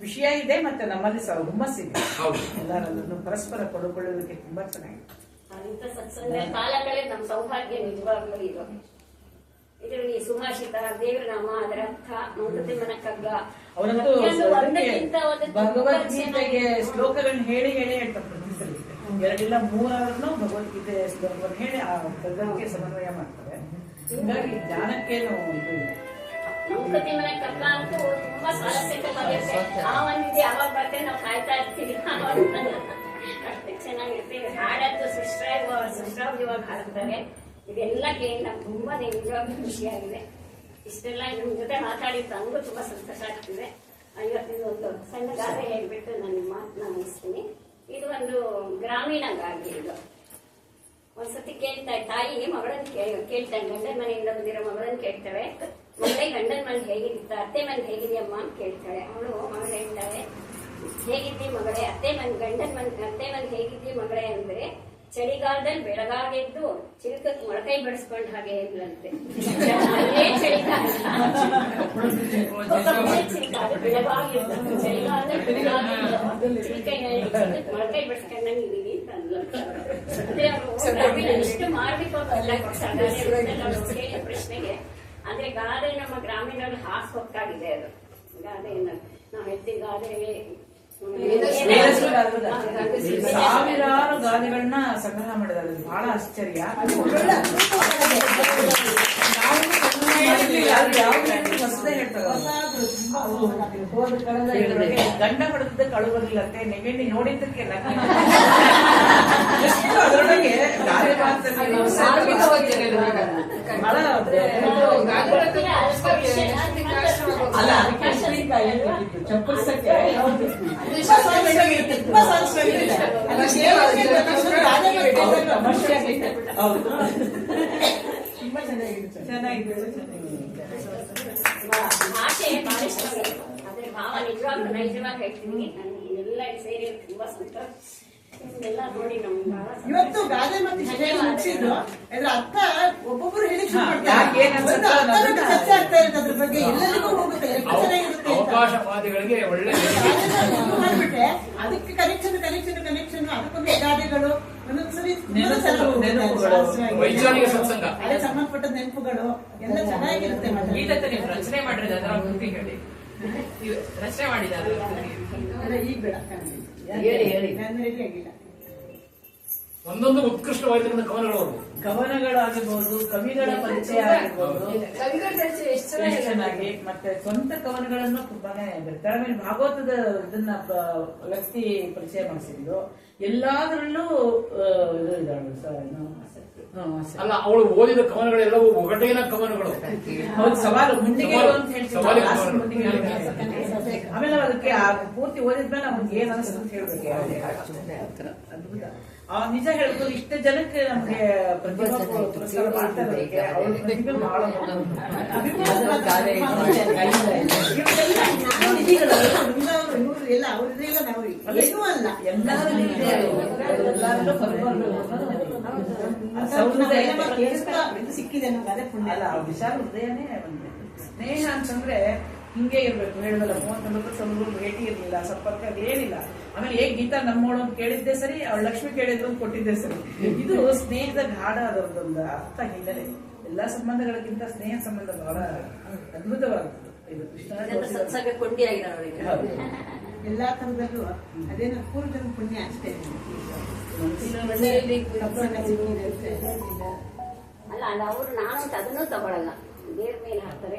ವಿಷಯ ಇದೆ. ಮತ್ತೆ ನಮ್ಮಲ್ಲಿ ಹುಮ್ಮಸ್ಸಿದೆ, ಎಲ್ಲರನ್ನು ಪರಸ್ಪರ ಕೊಡುಕೊಳ್ಳೋದಕ್ಕೆ ತುಂಬಾ ಚೆನ್ನಾಗಿದೆ. ಇಂಥ ಸತ್ಸಂಗ ಕಾಲ ಕಳೆದ ನಮ್ಮ ಸೌಭಾಗ್ಯ ನಿಜವಾಗ್ಲೂ ಇದು. ಇದರಲ್ಲಿ ಸುಭಾಷಿತ, ದೇವರನಾಮ, ಅದರ ಅರ್ಥ, ಮಂಕುತಿಮ್ಮನ ಕಗ್ಗ, ಅವರಂತೂ ಒಂದಕ್ಕಿಂತ ಒಂದು ಭಗವದ್ಗೀತೆಗೆ ಶ್ಲೋಕಗಳನ್ನ ಹೇಳಿ ಹೇಳ್ತಾರೆ. ಪ್ರತಿ ಸಲ 2 ಇಲ್ಲ 3 ಭಗವದ್ಗೀತೆ ಶ್ಲೋಕವನ್ನು ಹೇಳಿ ಆ ಕಗ್ಗಕ್ಕೆ ಸಮನ್ವಯ ಮಾಡ್ತಾರೆ. ಹೀಗಾಗಿ ಜ್ಞಾನಕ್ಕೇನು ಇದು ಇದೆ. ಮಂಕುತಿಮ್ಮನ ಕಗ್ಗ ಅಂತೂ ತುಂಬಾ ಸ್ವಾರಸ್ಯಕವಾಗಿರುತ್ತೆ. ಆ ಒಂದಿದೆ, ಯಾವಾಗ ಬರ್ತೇವೆ ನಾವು ಕಾಯ್ತಾ ಇರ್ತೀವಿ. ಅಷ್ಟೇ ಚೆನ್ನಾಗಿರುತ್ತೆ. ಹಾಡದ್ದು ಸುಶ್ರಾವ್ಯವಾಗಿ ಹಾಡ್ತಾರೆ. ಇದೆಲ್ಲ ಕೇಳಿ ನಮ್ಗೆ ತುಂಬಾ ನಿಜವಾಗ್ಲೂ ಖುಷಿಯಾಗಿದೆ. ಇಷ್ಟೆಲ್ಲ ನಿಮ್ ಜೊತೆ ಮಾತಾಡಿದ್ದು ನಮಗೂ ತುಂಬಾ ಸಂತೋಷ ಆಗ್ತಿದೆ. ಇವತ್ತಿನ ಒಂದು ಸಣ್ಣ ಗಾದೆ ಹೇಳ್ಬಿಟ್ಟು ನಾನು ಮಾತನ್ನ ಮುಗಿಸ್ತೀನಿ. ಇದು ಒಂದು ಗ್ರಾಮೀಣ ಗಾದೆ. ಇದು ಒಂದ್ಸತಿ ತಾಯಿ ಮಗಳನ್ನ ಕೇಳ್ತಾಳೆ. ಗಂಡನ ಮನೆಯಿಂದ ಬಂದಿರೋ ಮಗಳನ್ನ ಕೇಳ್ತಾಳೆ, ಮಗಳೇ ಗಂಡನ ಮನೆ ಹೇಗಿತ್ತ, ಅತ್ತೆ ಮನೆ ಹೇಗಿದೆಯಮ್ಮ ಅಂತ ಕೇಳ್ತಾಳೆ. ಅವಳು ಮಗಳು ಹೇಳ್ತಾಳೆ, ಹೇಗಿದ್ದಿ ಮಗಳೇ, ಅತ್ತೆ ಮನೆ ಹೇಗಿದ್ದಿ ಮಗಳೇ ಅಂದ್ರೆ, ಚಳಿಗಾಲದಲ್ಲಿ ಬೆಳಗಾಗೆದ್ದು ಚಿಲ್ಕಕ್ಕೆ ಮೊಳಕೈ ಬಡಿಸ್ಕೊಂಡ್ ಹಾಗೆ ಇದ್ಲಂತೆ. ಚಳಿಗಾಲ ಮೊಳಕೈ ಬಡಿಸ್ಕೊಂಡಂಗೆ ಇದೀವಿ ಅಂತ ಅಂದ್ಲಂತೆ. ಇಷ್ಟು ಮಾಡ್ಬೇಕು ಪ್ರಶ್ನೆಗೆ. ಅಂದ್ರೆ ಗಾದೆ ನಮ್ಮ ಗ್ರಾಮೀಣದಲ್ಲಿ ಹಾಸ್ಬೇಕಾಗಿದೆ. ಅದು ಗಾದೆಯಿಂದ ನಾವು ಹೇಳ್ತೀವಿ, ಗಾದೆ ಸಾವಿರಾರು ಗಾದೆಗಳನ್ನ ಸಂಗ್ರಹ ಮಾಡಿದ್ದಾರೆ. ಬಹಳ ಆಶ್ಚರ್ಯ. ಗಂಡ ಹೊಡೆದ ಕಳು ಬರಲಿಲ್ಲಂತೆ, ನೆಗಡಿ ನೋಡಿದ್ದಕ್ಕೆ ಅದರೊಳಗೆ ಗಾದೆ ಅಲ್ಲ ಚಪ್ಪಲ್ಸಕ್ಕೆ ಭಾಷೆ ಬಹಳ ಇಷ್ಟ. ಅದ್ರ ಭಾವ ನಿಜವಾಗ್ಲೂ ನೈಜವಾಗಿ ಹೇಳ್ತೀನಿ. ಎಲ್ಲ ಸೇರಿ ತುಂಬಾ ಸಂತೋಷ. ಎಲ್ಲ ನೋಡಿ ಇವತ್ತು ಗಾದೆ ಮತ್ತು ಮುಗಿಸಿದ್ರು. ಅದ್ರ ಅರ್ಥ ಒಬ್ಬೊಬ್ರು ಹೇಳಿ ಚರ್ಚೆ ಆಗ್ತಾ ಇರುತ್ತೆ. ಅದ್ರ ಬಗ್ಗೆ ಎಲ್ಲರಿಗೂ ಹೋಗುತ್ತೆ. ಅವಕಾಶವಾದಿಗಳಿಗೆ ಒಳ್ಳೆ ಮಾಡ್ಬಿಟ್ಟೆ ಅದಕ್ಕೆ ಕನೆಕ್ಷನ್ ಅದಕ್ಕೊಂದು ಗಾದೆಗಳು, ಒಂದೊಂದ್ಸರಿ ವೈಚಾರಿಕ ಸತ್ಸಂಗ, ಅದಕ್ಕೆ ಸಂಬಂಧಪಟ್ಟ ನೆನಪುಗಳು ಎಲ್ಲ ಚೆನ್ನಾಗಿರುತ್ತೆ. ರಚನೆ ಮಾಡಿದ್ರೆ ಅದರ ಗುಂಪಿ ಹೇಳಿ ರಚನೆ ಮಾಡಿದ್ದಾರೆ. ಈಗ ಬೇಡ, ಆಗಿಲ್ಲ. ಒಂದೊಂದು ಉತ್ಕೃಷ್ಟವಾಗಿರ್ತಕ್ಕಂಥ ಕವನಗಳಾಗಿರ್ಬೋದು, ಕವಿಗಳ ಪರಿಚಯ ಆಗಿರ್ಬೋದು, ಎಷ್ಟು ಚೆನ್ನಾಗಿ. ಮತ್ತೆ ಸ್ವಂತ ಕವನಗಳನ್ನು ತುಂಬಾನೇ ಬೆಳ್ತಾರೆ. ಭಾಗವತದ ಇದನ್ನ ವ್ಯಕ್ತಿ ಪರಿಚಯ ಮಾಡಿಸಿದ್ರು. ಎಲ್ಲಾದ್ರಲ್ಲೂ ಅಲ್ಲ, ಅವಳು ಓದಿದ ಕವನಗಳೆಲ್ಲವೂ ಒಗಟಿನ ಕವನಗಳು. ಸವಾಲು ಮುಂದಿಗೆಗಳು ಅಂತ ಹೇಳ್ತೀವಿ. ಆಮೇಲೆ ಅದಕ್ಕೆ ಪೂರ್ತಿ ಓದಿದ್ಮೇಲೆ ನಮ್ಗೆ ಏನ್ ಅನಿಸ್ತು ಅಂತ ಹೇಳ್ಬೇಕು. ಅದ್ಭುತ. ನಿಜ ಹೇಳ್ಬೋದು, ಇಷ್ಟ ಜನಕ್ಕೆ ನಮ್ಗೆ ಪ್ರತಿಭಾ ಪುರಸ್ಕಾರ ಮಾಡ್ತಾರೆ. ಅವ್ರ ಪ್ರತಿಭೆ ಬಹಳ ಸಿಕ್ಕಿದೆ ಅಲ್ಲ, ವಿಶಾಲ ಹೃದಯನೇ ಬಂದಿದೆ. ಸ್ನೇಹ ಅಂತಂದ್ರೆ ಹಿಂಗೆ ಇರ್ಬೇಕು. ಹೇಳಿದಲ್ಲ, 39 ಸಾವಿರ ಭೇಟಿ ಇರ್ಲಿಲ್ಲ, ಸಂಪರ್ಕ ಅದೇನಿಲ್ಲ. ಆಮೇಲೆ ಹೇಗ್ ಗೀತಾ ನಮ್ಮೋಳು ಅಂತ ಕೇಳಿದ್ದೆ ಸರಿ, ಅವಳು ಲಕ್ಷ್ಮಿ ಕೇಳಿದ್ರು ಅಂತ ಕೊಟ್ಟಿದ್ದೆ ಸರಿ. ಇದು ಸ್ನೇಹದ ಗಾಢ ಅದರದೊಂದು ಅರ್ಥ ಹಿನ್ನೆಲೆ. ಎಲ್ಲಾ ಸಂಬಂಧಗಳಿಗಿಂತ ಸ್ನೇಹ ಸಂಬಂಧ ಬಹಳ ಅದ್ಭುತವಾಗುತ್ತದೆ. ಇದು ಸತ್ಸಂಗ ಕೊಂಡಿಯಾಗಿದ್ದಾರೆ ಎಲ್ಲಾ ತರದಲ್ಲೂ ಅದೇನೋ ಪೂರ್ವಜನ ಪುಣ್ಯ ಅಷ್ಟೇ. ಅಲ್ಲ ಅಲ್ಲ, ಅವರು ನಾನು ಅದನ್ನೂ ತಗೊಳಲ್ಲ, ಬೇರೆ ಮೇಲೆ ಹಾಕ್ತಾರೆ.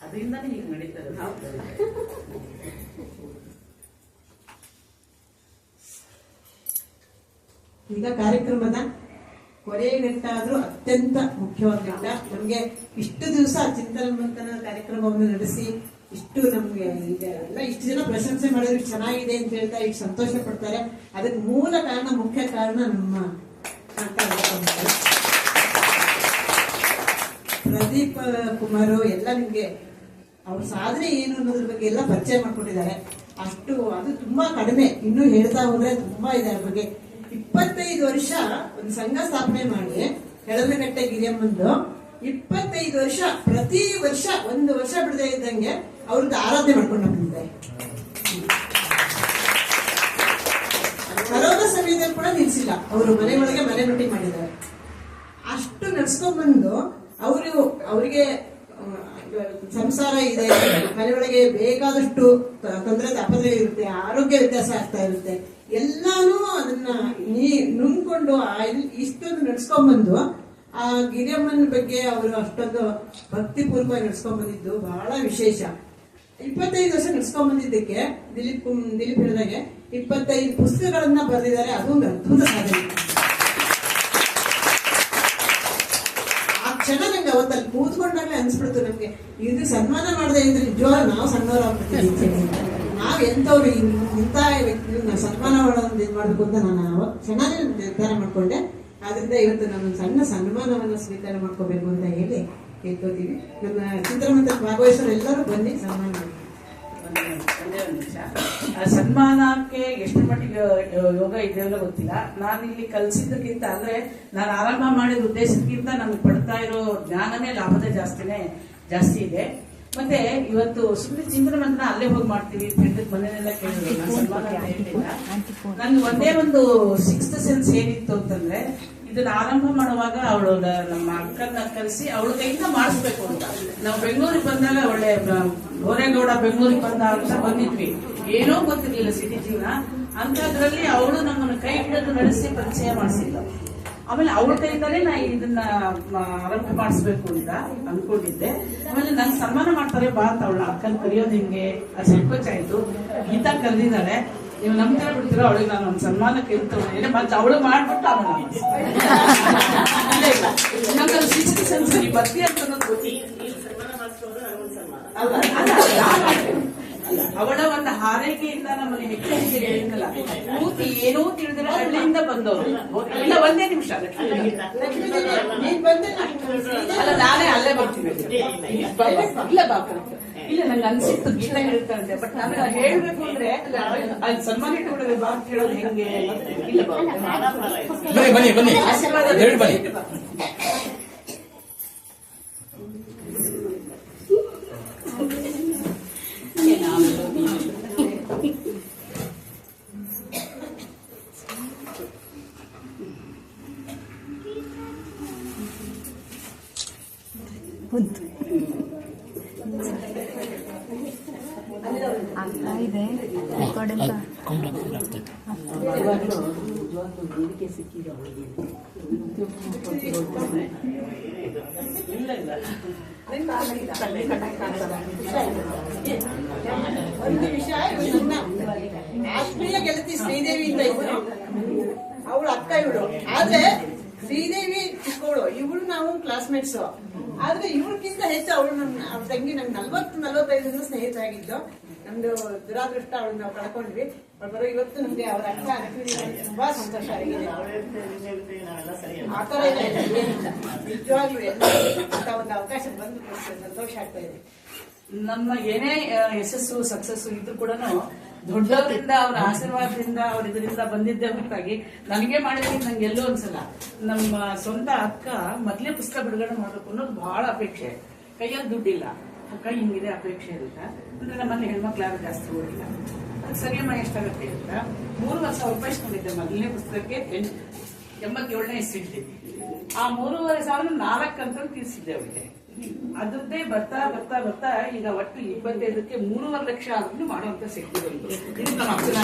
ಅದರಿಂದಾನೇ ಈಗ ನಡೀತದೆ. ಈಗ ಕಾರ್ಯಕ್ರಮದ ಕೊನೆಯ ಘಟ್ಟ ಆದ್ರೂ ಅತ್ಯಂತ ಮುಖ್ಯವಾದ ಘಟ್ಟ. ನಮ್ಗೆ ಇಷ್ಟು ದಿವಸ ಚಿಂತನ ಮಂಥನ ಕಾರ್ಯಕ್ರಮವನ್ನು ನಡೆಸಿ ಇಷ್ಟು ನಮ್ಗೆ ಎಲ್ಲ ಇಷ್ಟು ಜನ ಪ್ರಶಂಸೆ ಮಾಡಿದ್ರೆ ಚೆನ್ನಾಗಿದೆ ಅಂತ ಹೇಳ್ತಾ ಇಷ್ಟು ಸಂತೋಷ ಪಡ್ತಾರೆ. ಅದಕ್ಕೆ ಮೂಲ ಕಾರಣ, ಮುಖ್ಯ ಕಾರಣ ನಮ್ಮ ಅಂತ ಹೇಳ್ಕೊಂಡಿದ್ದಾರೆ. ಪ್ರದೀಪ್ ಕುಮಾರ್ ಎಲ್ಲ ನಿಮ್ಗೆ ಅವ್ರ ಸಾಧನೆ ಏನು ಅನ್ನೋದ್ರ ಬಗ್ಗೆ ಎಲ್ಲ ಪರಿಚಯ ಮಾಡ್ಕೊಂಡಿದ್ದಾರೆ. ಅಷ್ಟು ಅದು ತುಂಬಾ ಕಡಿಮೆ, ಇನ್ನೂ ಹೇಳ್ತಾ ಹೋದ್ರೆ ತುಂಬಾ ಇದೆ ಅದ್ರ ಬಗ್ಗೆ. 25 ವರ್ಷ ಒಂದು ಸಂಘ ಸ್ಥಾಪನೆ ಮಾಡಿ ಕೆಳಗಟ್ಟೆ ಗಿರಿಯಮ್ಮಂದು 25 ವರ್ಷ ಪ್ರತಿ ವರ್ಷ ಒಂದು ವರ್ಷ ಬಿಡದೆ ಇದ್ದಂಗೆ ಅವ್ರದ್ದು ಆರಾಧನೆ ಮಾಡ್ಕೊಂಡು ಬಂದಿದ್ದಾರೆ. ಕರೋನಾ ಸಮಯದಲ್ಲಿ ಕೂಡ ನಿಲ್ಸಿಲ್ಲ, ಅವರು ಮನೆ ಒಳಗೆ ಮನೆ ಮೀಟಿಂಗ್ ಮಾಡಿದ್ದಾರೆ. ಅಷ್ಟು ನಡ್ಸ್ಕೊಂಡ್ ಬಂದು ಅವರಿಗೆ ಸಂಸಾರ ಇದೆ, ಮನೆಯೊಳಗೆ ಬೇಕಾದಷ್ಟು ತೊಂದರೆ ತಾಪತ್ರೆ ಇರುತ್ತೆ, ಆರೋಗ್ಯ ವ್ಯತ್ಯಾಸ ಆಗ್ತಾ ಇರುತ್ತೆ, ಎಲ್ಲಾನು ಅದನ್ನ ನುಂಗ್ಕೊಂಡು ಇಷ್ಟೊಂದು ನಡ್ಸ್ಕೊಂಡ್ ಬಂದು ಆ ಗಿರಿಯಮ್ಮನ ಬಗ್ಗೆ ಅವರು ಅಷ್ಟೊಂದು ಭಕ್ತಿಪೂರ್ವಕವಾಗಿ ನಡ್ಸ್ಕೊಂಡ್ ಬಂದಿದ್ದು ಬಹಳ ವಿಶೇಷ. 25 ವರ್ಷ ನಡ್ಸ್ಕೊಂಡ್ ಬಂದಿದ್ದಕ್ಕೆ ದಿಲೀಪ್ ಹೇಳಿದಾಗೆ 25 ಪುಸ್ತಕಗಳನ್ನ ಬರೆದಿದ್ದಾರೆ. ಅದೊಂದು ಅದ್ಭುತ ಸಾಧನೆ. ಆ ಕ್ಷಣ ನಂಗೆ ಅವತ್ತಲ್ಲಿ ಕೂತ್ಕೊಂಡಾಗಲೇ ಅನ್ಸ್ಬಿಡ್ತು, ನಮ್ಗೆ ಇದು ಸನ್ಮಾನ ಮಾಡದೆ ಇದ್ರೆ ನಿಜವಾಗ್ಲೂ ನಾವು ಸಣ್ಣವರಾಗ್ಬಿಡ್ತೀವಿ. ನಾವ್ ಎಂತವ್ರು ಇಂಥ ವ್ಯಕ್ತಿಗಳನ್ನ ಸನ್ಮಾನ ಮಾಡೋದು ಇದು ಮಾಡ್ಬೇಕು ಅಂತ ನಾನು ಚೆನ್ನಾಗಿ ನಿರ್ಧಾರ ಮಾಡ್ಕೊಂಡೆ. ಆದ್ರಿಂದ ಇವತ್ತು ನಾನು ಸಣ್ಣ ಸನ್ಮಾನವನ್ನು ಸ್ವೀಕಾರ ಮಾಡ್ಕೋಬೇಕು ಅಂತ ಹೇಳಿ ಕೇಳ್ಕೋತೀವಿ. ನನ್ನ ಚಿತ್ರಮಂದಿರ ಭಾಗವಹಿಸೋರು ಎಲ್ಲರೂ ಬನ್ನಿ ಸನ್ಮಾನ ಮಾಡಿ. ಸನ್ಮಾನಕ್ಕೆ ಎಷ್ಟು ಮಟ್ಟಿಗೆ ಯೋಗ ಇದೆಯಲ್ಲ ಗೊತ್ತಿಲ್ಲ. ನಾನು ಇಲ್ಲಿ ಕಲಿಸಿದ್ದಕ್ಕಿಂತ ಅಂದ್ರೆ ನಾನು ಆರಂಭ ಮಾಡಿದ ಉದ್ದೇಶಕ್ಕಿಂತ ನಮ್ಗೆ ಪಡ್ತಾ ಇರೋ ಜ್ಞಾನನೇ ಲಾಭದ ಜಾಸ್ತಿ ಇದೆ. ಮತ್ತೆ ಇವತ್ತು ಸುಮ್ಮನೆ ಚಿಂತನೆ ಮಂತ್ರ ಅಲ್ಲೇ ಹೋಗಿ ಮಾಡ್ತೀವಿ, ಫ್ರೆಂಡ್ ಮನೆಯೆಲ್ಲ ಕೇಳಿದ್ರು, ನಾನು ಸನ್ಮಾನ ಹೇಳಿಲ್ಲ. ನನ್ಗೆ ಒಂದೇ ಒಂದು 6th ಸೆನ್ಸ್ ಏನಿತ್ತು ಅಂತಂದ್ರೆ, ಇದನ್ನ ಆರಂಭ ಮಾಡುವಾಗ ಅವಳು ನಮ್ಮ ಅಕ್ಕನ್ನ ಕರೆಸಿ ಅವಳ ಕೈಯಿಂದ ಮಾಡಿಸ್ಬೇಕು ಅಂತ. ನಾವು ಬೆಂಗಳೂರಿಗೆ ಬಂದಾಗ ಒಳ್ಳೆ ಗೋರೇಗೌಡ ಬೆಂಗಳೂರಿಗೆ ಬಂದಿದ್ವಿ, ಏನೋ ಗೊತ್ತಿರ್ಲಿಲ್ಲ ಸಿಟಿ ಜೀವನ. ಅಂತದ್ರಲ್ಲಿ ಅವಳು ನಮ್ಮನ್ನು ಕೈ ಹಿಡಿದು ನಡೆಸಿ ಪರಿಚಯ ಮಾಡಿಸಿಲ್ಲ. ಆಮೇಲೆ ಅವಳ ಕೈಯಿಂದಲೇ ನಾ ಇದನ್ನ ಆರಂಭ ಮಾಡಿಸ್ಬೇಕು ಅಂತ ಅನ್ಕೊಂಡಿದ್ದೆ. ಆಮೇಲೆ ನಂಗೆ ಸನ್ಮಾನ ಮಾಡ್ತಾರೆ ಬಾ ಅಂತ ಅವಳ ಅಕ್ಕನ ಕರೆಯೋದು ಹಿಂಗೆ ಅದು ಸಂಕೋಚ ಆಯ್ತು. ಗೀತಾ ಕರೆದಿದ್ದಾಳೆ, ನೀವು ನಮ್ ತರ ಬಿಡ್ತೀರ, ಅವಳಿಗೆ ನಾನು ಒಂದು ಸನ್ಮಾನಕ್ಕೆ ಇರ್ತೇನೆ ಮತ್ತೆ ಅವಳು ಮಾಡ್ಬಿಟ್ಟು ನಮ್ಗೆ ಸನ್ಸರಿ ಬರ್ತಿ ಅಂತ ಅವಳ ಒಂದು ಹಾರೈಕೆಯಿಂದ ನಮ್ಮಲ್ಲಿ ಹೆಚ್ಚಿಗೆ ಹೇಳಿದ್ದಲ್ಲ. ಕೂತಿ ಏನೋ ತಿಳಿದ್ರೆ ಹಳ್ಳಿಯಿಂದ ಬಂದವರು. ಇಲ್ಲ, ಒಂದೇ ನಿಮಿಷ ಅಲ್ಲ, ನಾನೇ ಅಲ್ಲೇ ಬರ್ತೀನಿ. ಇಲ್ಲ ಬಾಕ ಇಲ್ಲ, ನಂಗೆ ಅನ್ಸಿತ್ತು ಗೀತಾ ಹೇಳ್ತಾರಂತೆ, ಬಟ್ ನನಗೆ ಹೇಳ್ಬೇಕು ಅಂದ್ರೆ ಅಲ್ಲಿ ಸನ್ಮಾನ ಇಟ್ಕೊಂಡ್ರೆ ಬಾ ಅಂತ ಹೇಳೋದು ಹೆಂಗೆ? ಇಲ್ಲ ಬಾ, ಬನ್ನಿ ಆಶೀರ್ವಾದ ಬನ್ನಿ. ಒಂದು ವಿಷಯ, ಆತ್ಮೀಯ ಗೆಳತಿ ಶ್ರೀದೇವಿಯಿಂದ ಇದ್ರು, ಅವಳು ಅಕ್ಕ ಇವಳು. ಆದ್ರೆ ಶ್ರೀದೇವಿ ಚಿಕ್ಕವಳು, ಇವಳು ನಾವು ಕ್ಲಾಸ್ಮೇಟ್ಸ್. ಆದ್ರೆ ಇವಳಕ್ಕಿಂತ ಹೆಚ್ಚು ಅವಳು ಅವ್ರ ತಂಗಿ ನಂಗೆ 40-45 ಸ್ನೇಹಿತರಾಗಿದ್ದು. ನಮ್ದು ದುರಾದೃಷ್ಟ, ಅವಳು ನಾವು ಕಳ್ಕೊಂಡ್ವಿ. ಬರೋ ಇವತ್ತು ನಮ್ಗೆ ಅವ್ರ ಅಕ್ಕ ತುಂಬಾ ಸಂತೋಷ ಆಗಿದೆ. ಆ ತರ ಏನಿಲ್ಲ, ನಿಜವಾಗ್ಲೂ ಎಲ್ಲ ಅಂತ ಒಂದು ಅವಕಾಶ ಬಂದು ಸಂತೋಷ ಆಗ್ತಾ ಇದೆ. ನಮ್ಮ ಏನೇ ಯಶಸ್ಸು ಸಕ್ಸಸ್ಸು ಇದ್ರು ಕೂಡ ದೊಡ್ಡವರಿಂದ ಅವ್ರ ಆಶೀರ್ವಾದದಿಂದ ಅವ್ರ ಇದರಿಂದ ಬಂದಿದ್ದೆ ಹೊರತಾಗಿ ನನಗೆ ಮಾಡಿದ್ರೆ ನಂಗೆ ಎಲ್ಲೋ ಅನ್ಸಲ್ಲ. ನಮ್ಮ ಸ್ವಂತ ಅಕ್ಕ ಮೊದಲೇ ಪುಸ್ತಕ ಬಿಡುಗಡೆ ಮಾಡಬೇಕು ಅನ್ನೋದು ಬಹಳ ಅಪೇಕ್ಷೆ. ಕೈಯಲ್ಲಿ ದುಡ್ಡಿಲ್ಲ, ಅಕ್ಕ ಹಿಂಗಿದೆ ಅಪೇಕ್ಷೆ ಇರುತ್ತೆ. ಅಂದ್ರೆ ನಮ್ಮಲ್ಲಿ ಹೆಣ್ಮಕ್ಳು ಯಾರು ಜಾಸ್ತಿ ಓದಿಲ್ಲ. ಅದು ಸರಿಯಮ್ಮ ಎಷ್ಟಾಗುತ್ತೆ ಅಂತ 3,000 ರೂಪಾಯಿ ಇಸ್ಕೊಂಡಿದ್ದೆ ಮೊದಲನೇ ಪುಸ್ತಕಕ್ಕೆ. 87ನೇ ಇಸ್ತಿದ್ದೀನಿ. ಆ 3,500 4 ಕಂತಲ್ಲಿ ತೀರಿಸಿದ್ದೆ ಅವಳಿಗೆ. ಅದ್ರದ್ದೇ ಬರ್ತಾ ಬರ್ತಾ ಬರ್ತಾ ಈಗ ಒಟ್ಟು 25ಕ್ಕೆ 3.5 ಲಕ್ಷ ಆದ್ರೂ ಮಾಡುವಂತ ಶಕ್ತಿ ಬಂತು. ಇದು ನಮ್ಮ ಅಕ್ಕನ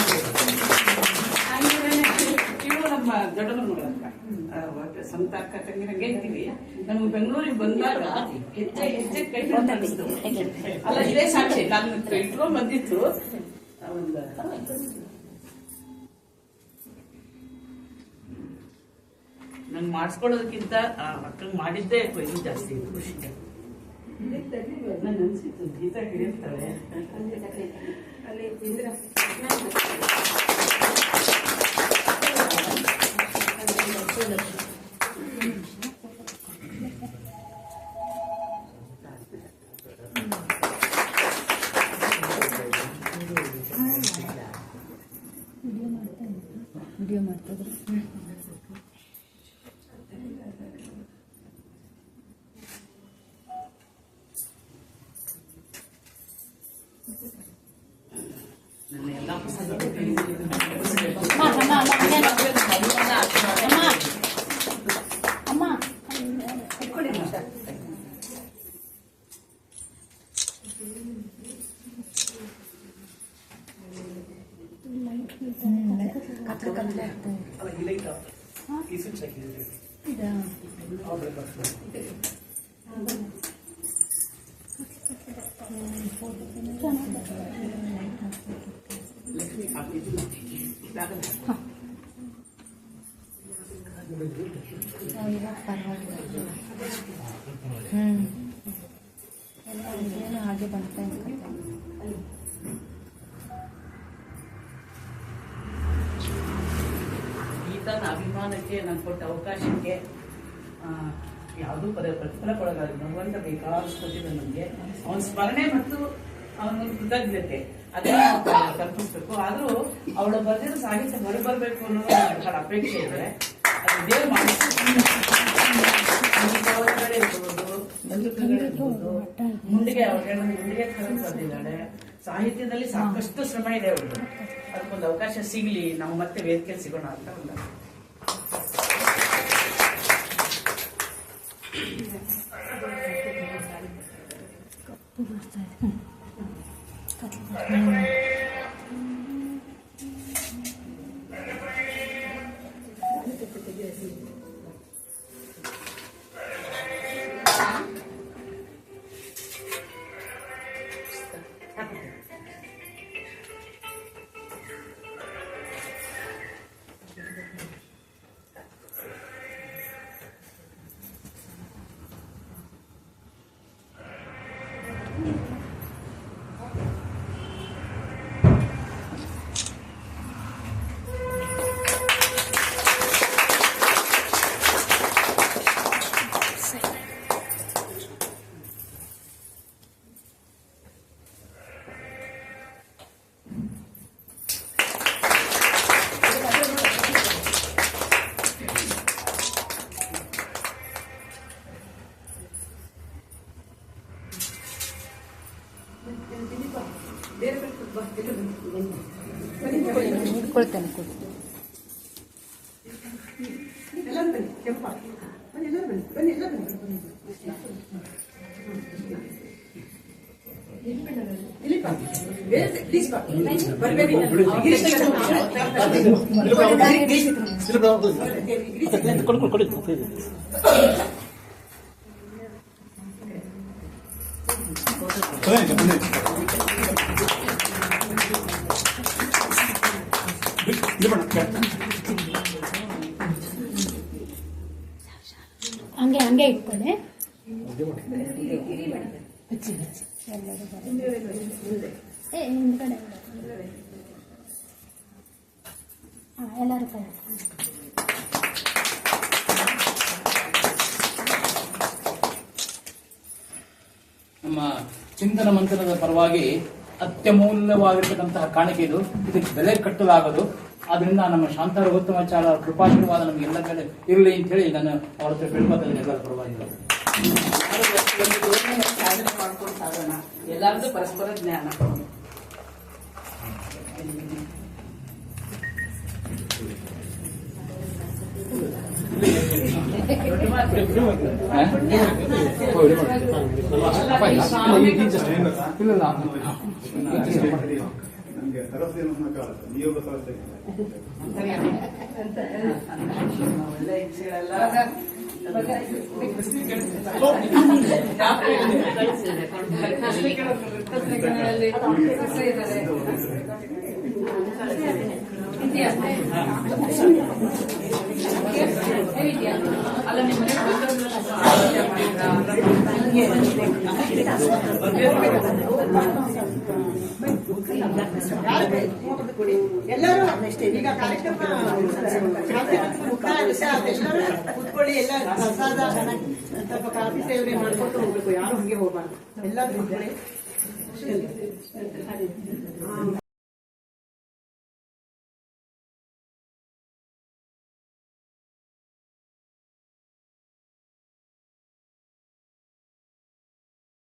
ಇವು ನಮ್ಮ ದೊಡ್ಡಮ್ಮ ನೋಡಕ್ಕ ಸ್ವಂತ ಅಕ್ಕ ತಂಗಿರಂಗೆ ಇದ್ದೀವಿ. ನಮ್ಗೆ ಬೆಂಗಳೂರಿಗೆ ಬಂದಾಗ ಹೆಜ್ಜೆ ಕೈ ಅನಿಸ್ತು. ಅಲ್ಲ, ಇದೇ ಸಾಕ್ಷಿ, ನಾನು ಇಟ್ಕೊಂಡ್ ಬಂದಿತ್ತು. ನಂಗೆ ಮಾಡಿಸ್ಕೊಳ್ಳೋದಕ್ಕಿಂತ ಅಕ್ಕಂಗೆ ಮಾಡಿದ್ದೇ ಇದು ಜಾಸ್ತಿ ಇತ್ತು ಖುಷಿ. ನಂಗೆ ಅನ್ಸಿತ್ತು ಗೀತಾ ಹಿಡಿಯುತ್ತಾಳೆ. ವಿಡಿಯೋ ಮಾಡ್ತಿದ್ರು. ಎಲ್ಲ ಹಾಗೆ ಬಂತ ಗೀತಾನ ಅಭಿಮಾನಕ್ಕೆ ನಾನು ಕೊಟ್ಟ ಅವಕಾಶಕ್ಕೆ ಯಾವುದೂ ಪ್ರತಿಫಲ ಕೊಡೋದಾದ್ರೆ ಭಗವಂತ ಬೇಕಾದಷ್ಟು ಕೊಟ್ಟಿದ್ದ ನಮಗೆ ಅವನ ಸ್ಮರಣೆ ಮತ್ತು ಅವನ ಕೃತಜ್ಞತೆ ಅದೇ ಕಲ್ಪಿಸ್ಬೇಕು. ಆದ್ರೂ ಅವಳು ಬರೆದಿರೋ ಸಾಹಿತ್ಯ ಹೊರಬರ್ಬೇಕು ಅನ್ನೋ ಬಹಳ ಅಪೇಕ್ಷೆ ಇದೆ. ಅದು ದೇವ್ರು ಮಾಡಿ ಇರ್ಬೋದು, ಬಂಧುಗಳಿರ್ಬೋದು, ಮುಂದಿಗೆ ಅವಳು ಮುಂದಿಗೆ ಕರೆದು ಬಂದಿದ್ದಾಳೆ. ಸಾಹಿತ್ಯದಲ್ಲಿ ಸಾಕಷ್ಟು ಶ್ರಮ ಇದೆ ಅವಳು. ಅದಕ್ಕೊಂದು ಅವಕಾಶ ಸಿಗ್ಲಿ, ನಾವು ಮತ್ತೆ ವೇದಿಕೆ ಸಿಗೋಣ ಅಂತ ಒಂದು ಕೊಡ್ತೇನೆ. ಎಲ್ಲರೂ ಬನ್ನಿ, ಕೆಂಪ ಬನ್ನಿ, ಎಲ್ಲರೂ ಬನ್ನಿ, ಬನ್ನಿ, ಎಲ್ಲರೂ ಬನ್ನಿ. ಇಲ್ಲಿಪ್ಪ, ಪ್ಲೀಸ್ ಬಾ, ಬರ್ಬೇಡಿ. ಹಂಗೆ ಹಂಗೆ ಇಟ್ಕೊಳ್ಳಿ. ಹಿಂದ್ಗಡೆ ಎಲ್ಲರೂ ಕೈ ನಮ್ಮ ಚಿಂತನ ಮಂಥನದ ಪರವಾಗಿ ಅತ್ಯಮೂಲ್ಯವಾಗಿರ್ತಕ್ಕಂತಹ ಕಾಣಿಕೆ ಇದು. ಇದಕ್ಕೆ ಬೆಲೆ ಕಟ್ಟಲಾಗದು. ಆದ್ರಿಂದ ನಮ್ಮ ಶಾಂತ ರಘುತ್ತಮಾಚಾರ್ಯ ಕೃಪಾಶೀರ್ವಾದ ನಮಗೆ ಎಲ್ಲ ಕಡೆ ಇರಲಿ ಅಂತ ಹೇಳಿ ನಾನು ಅವರ ಹತ್ರ ಬೆಳ್ಕೋತೀನಿ ಎಲ್ಲರ ಪರವಾಗಿ. ಸಾಧನೆ ಮಾಡ್ಕೊಂಡು ಸಾಗೋಣ, ಎಲ್ಲರದ್ದು ಪರಸ್ಪರ ಜ್ಞಾನ. ಒಳ್ಳೆ ಇಚ್ಛೆಗಳೆಲ್ಲ ಅಲ್ಲ ನಿಮ್ಮ ಮನೆ ಯಾರು ಹೋಗೋದು ಕೊಡಿ ಎಲ್ಲರೂ ಈಗ ಕಾರ್ಯಕ್ರಮ ಮುಕ್ತಾಯ ಆಗುತ್ತೆ ಅದೆಲ್ಲರೂ ಕೂತ್ಕೊಳ್ಳಿ ಎಲ್ಲ ಪ್ರಸಾದ ಸ್ವಲ್ಪ ಕಾಫಿ ಸೇವನೆ ಮಾಡ್ಕೊಂಡು ಹೋಗ್ಬೇಕು ಯಾರು ಹಂಗೆ ಹೋಗ್ಬಾರ್ದು ಎಲ್ಲರೂ ಕೂತ್ಕೊಳ್ಳಿ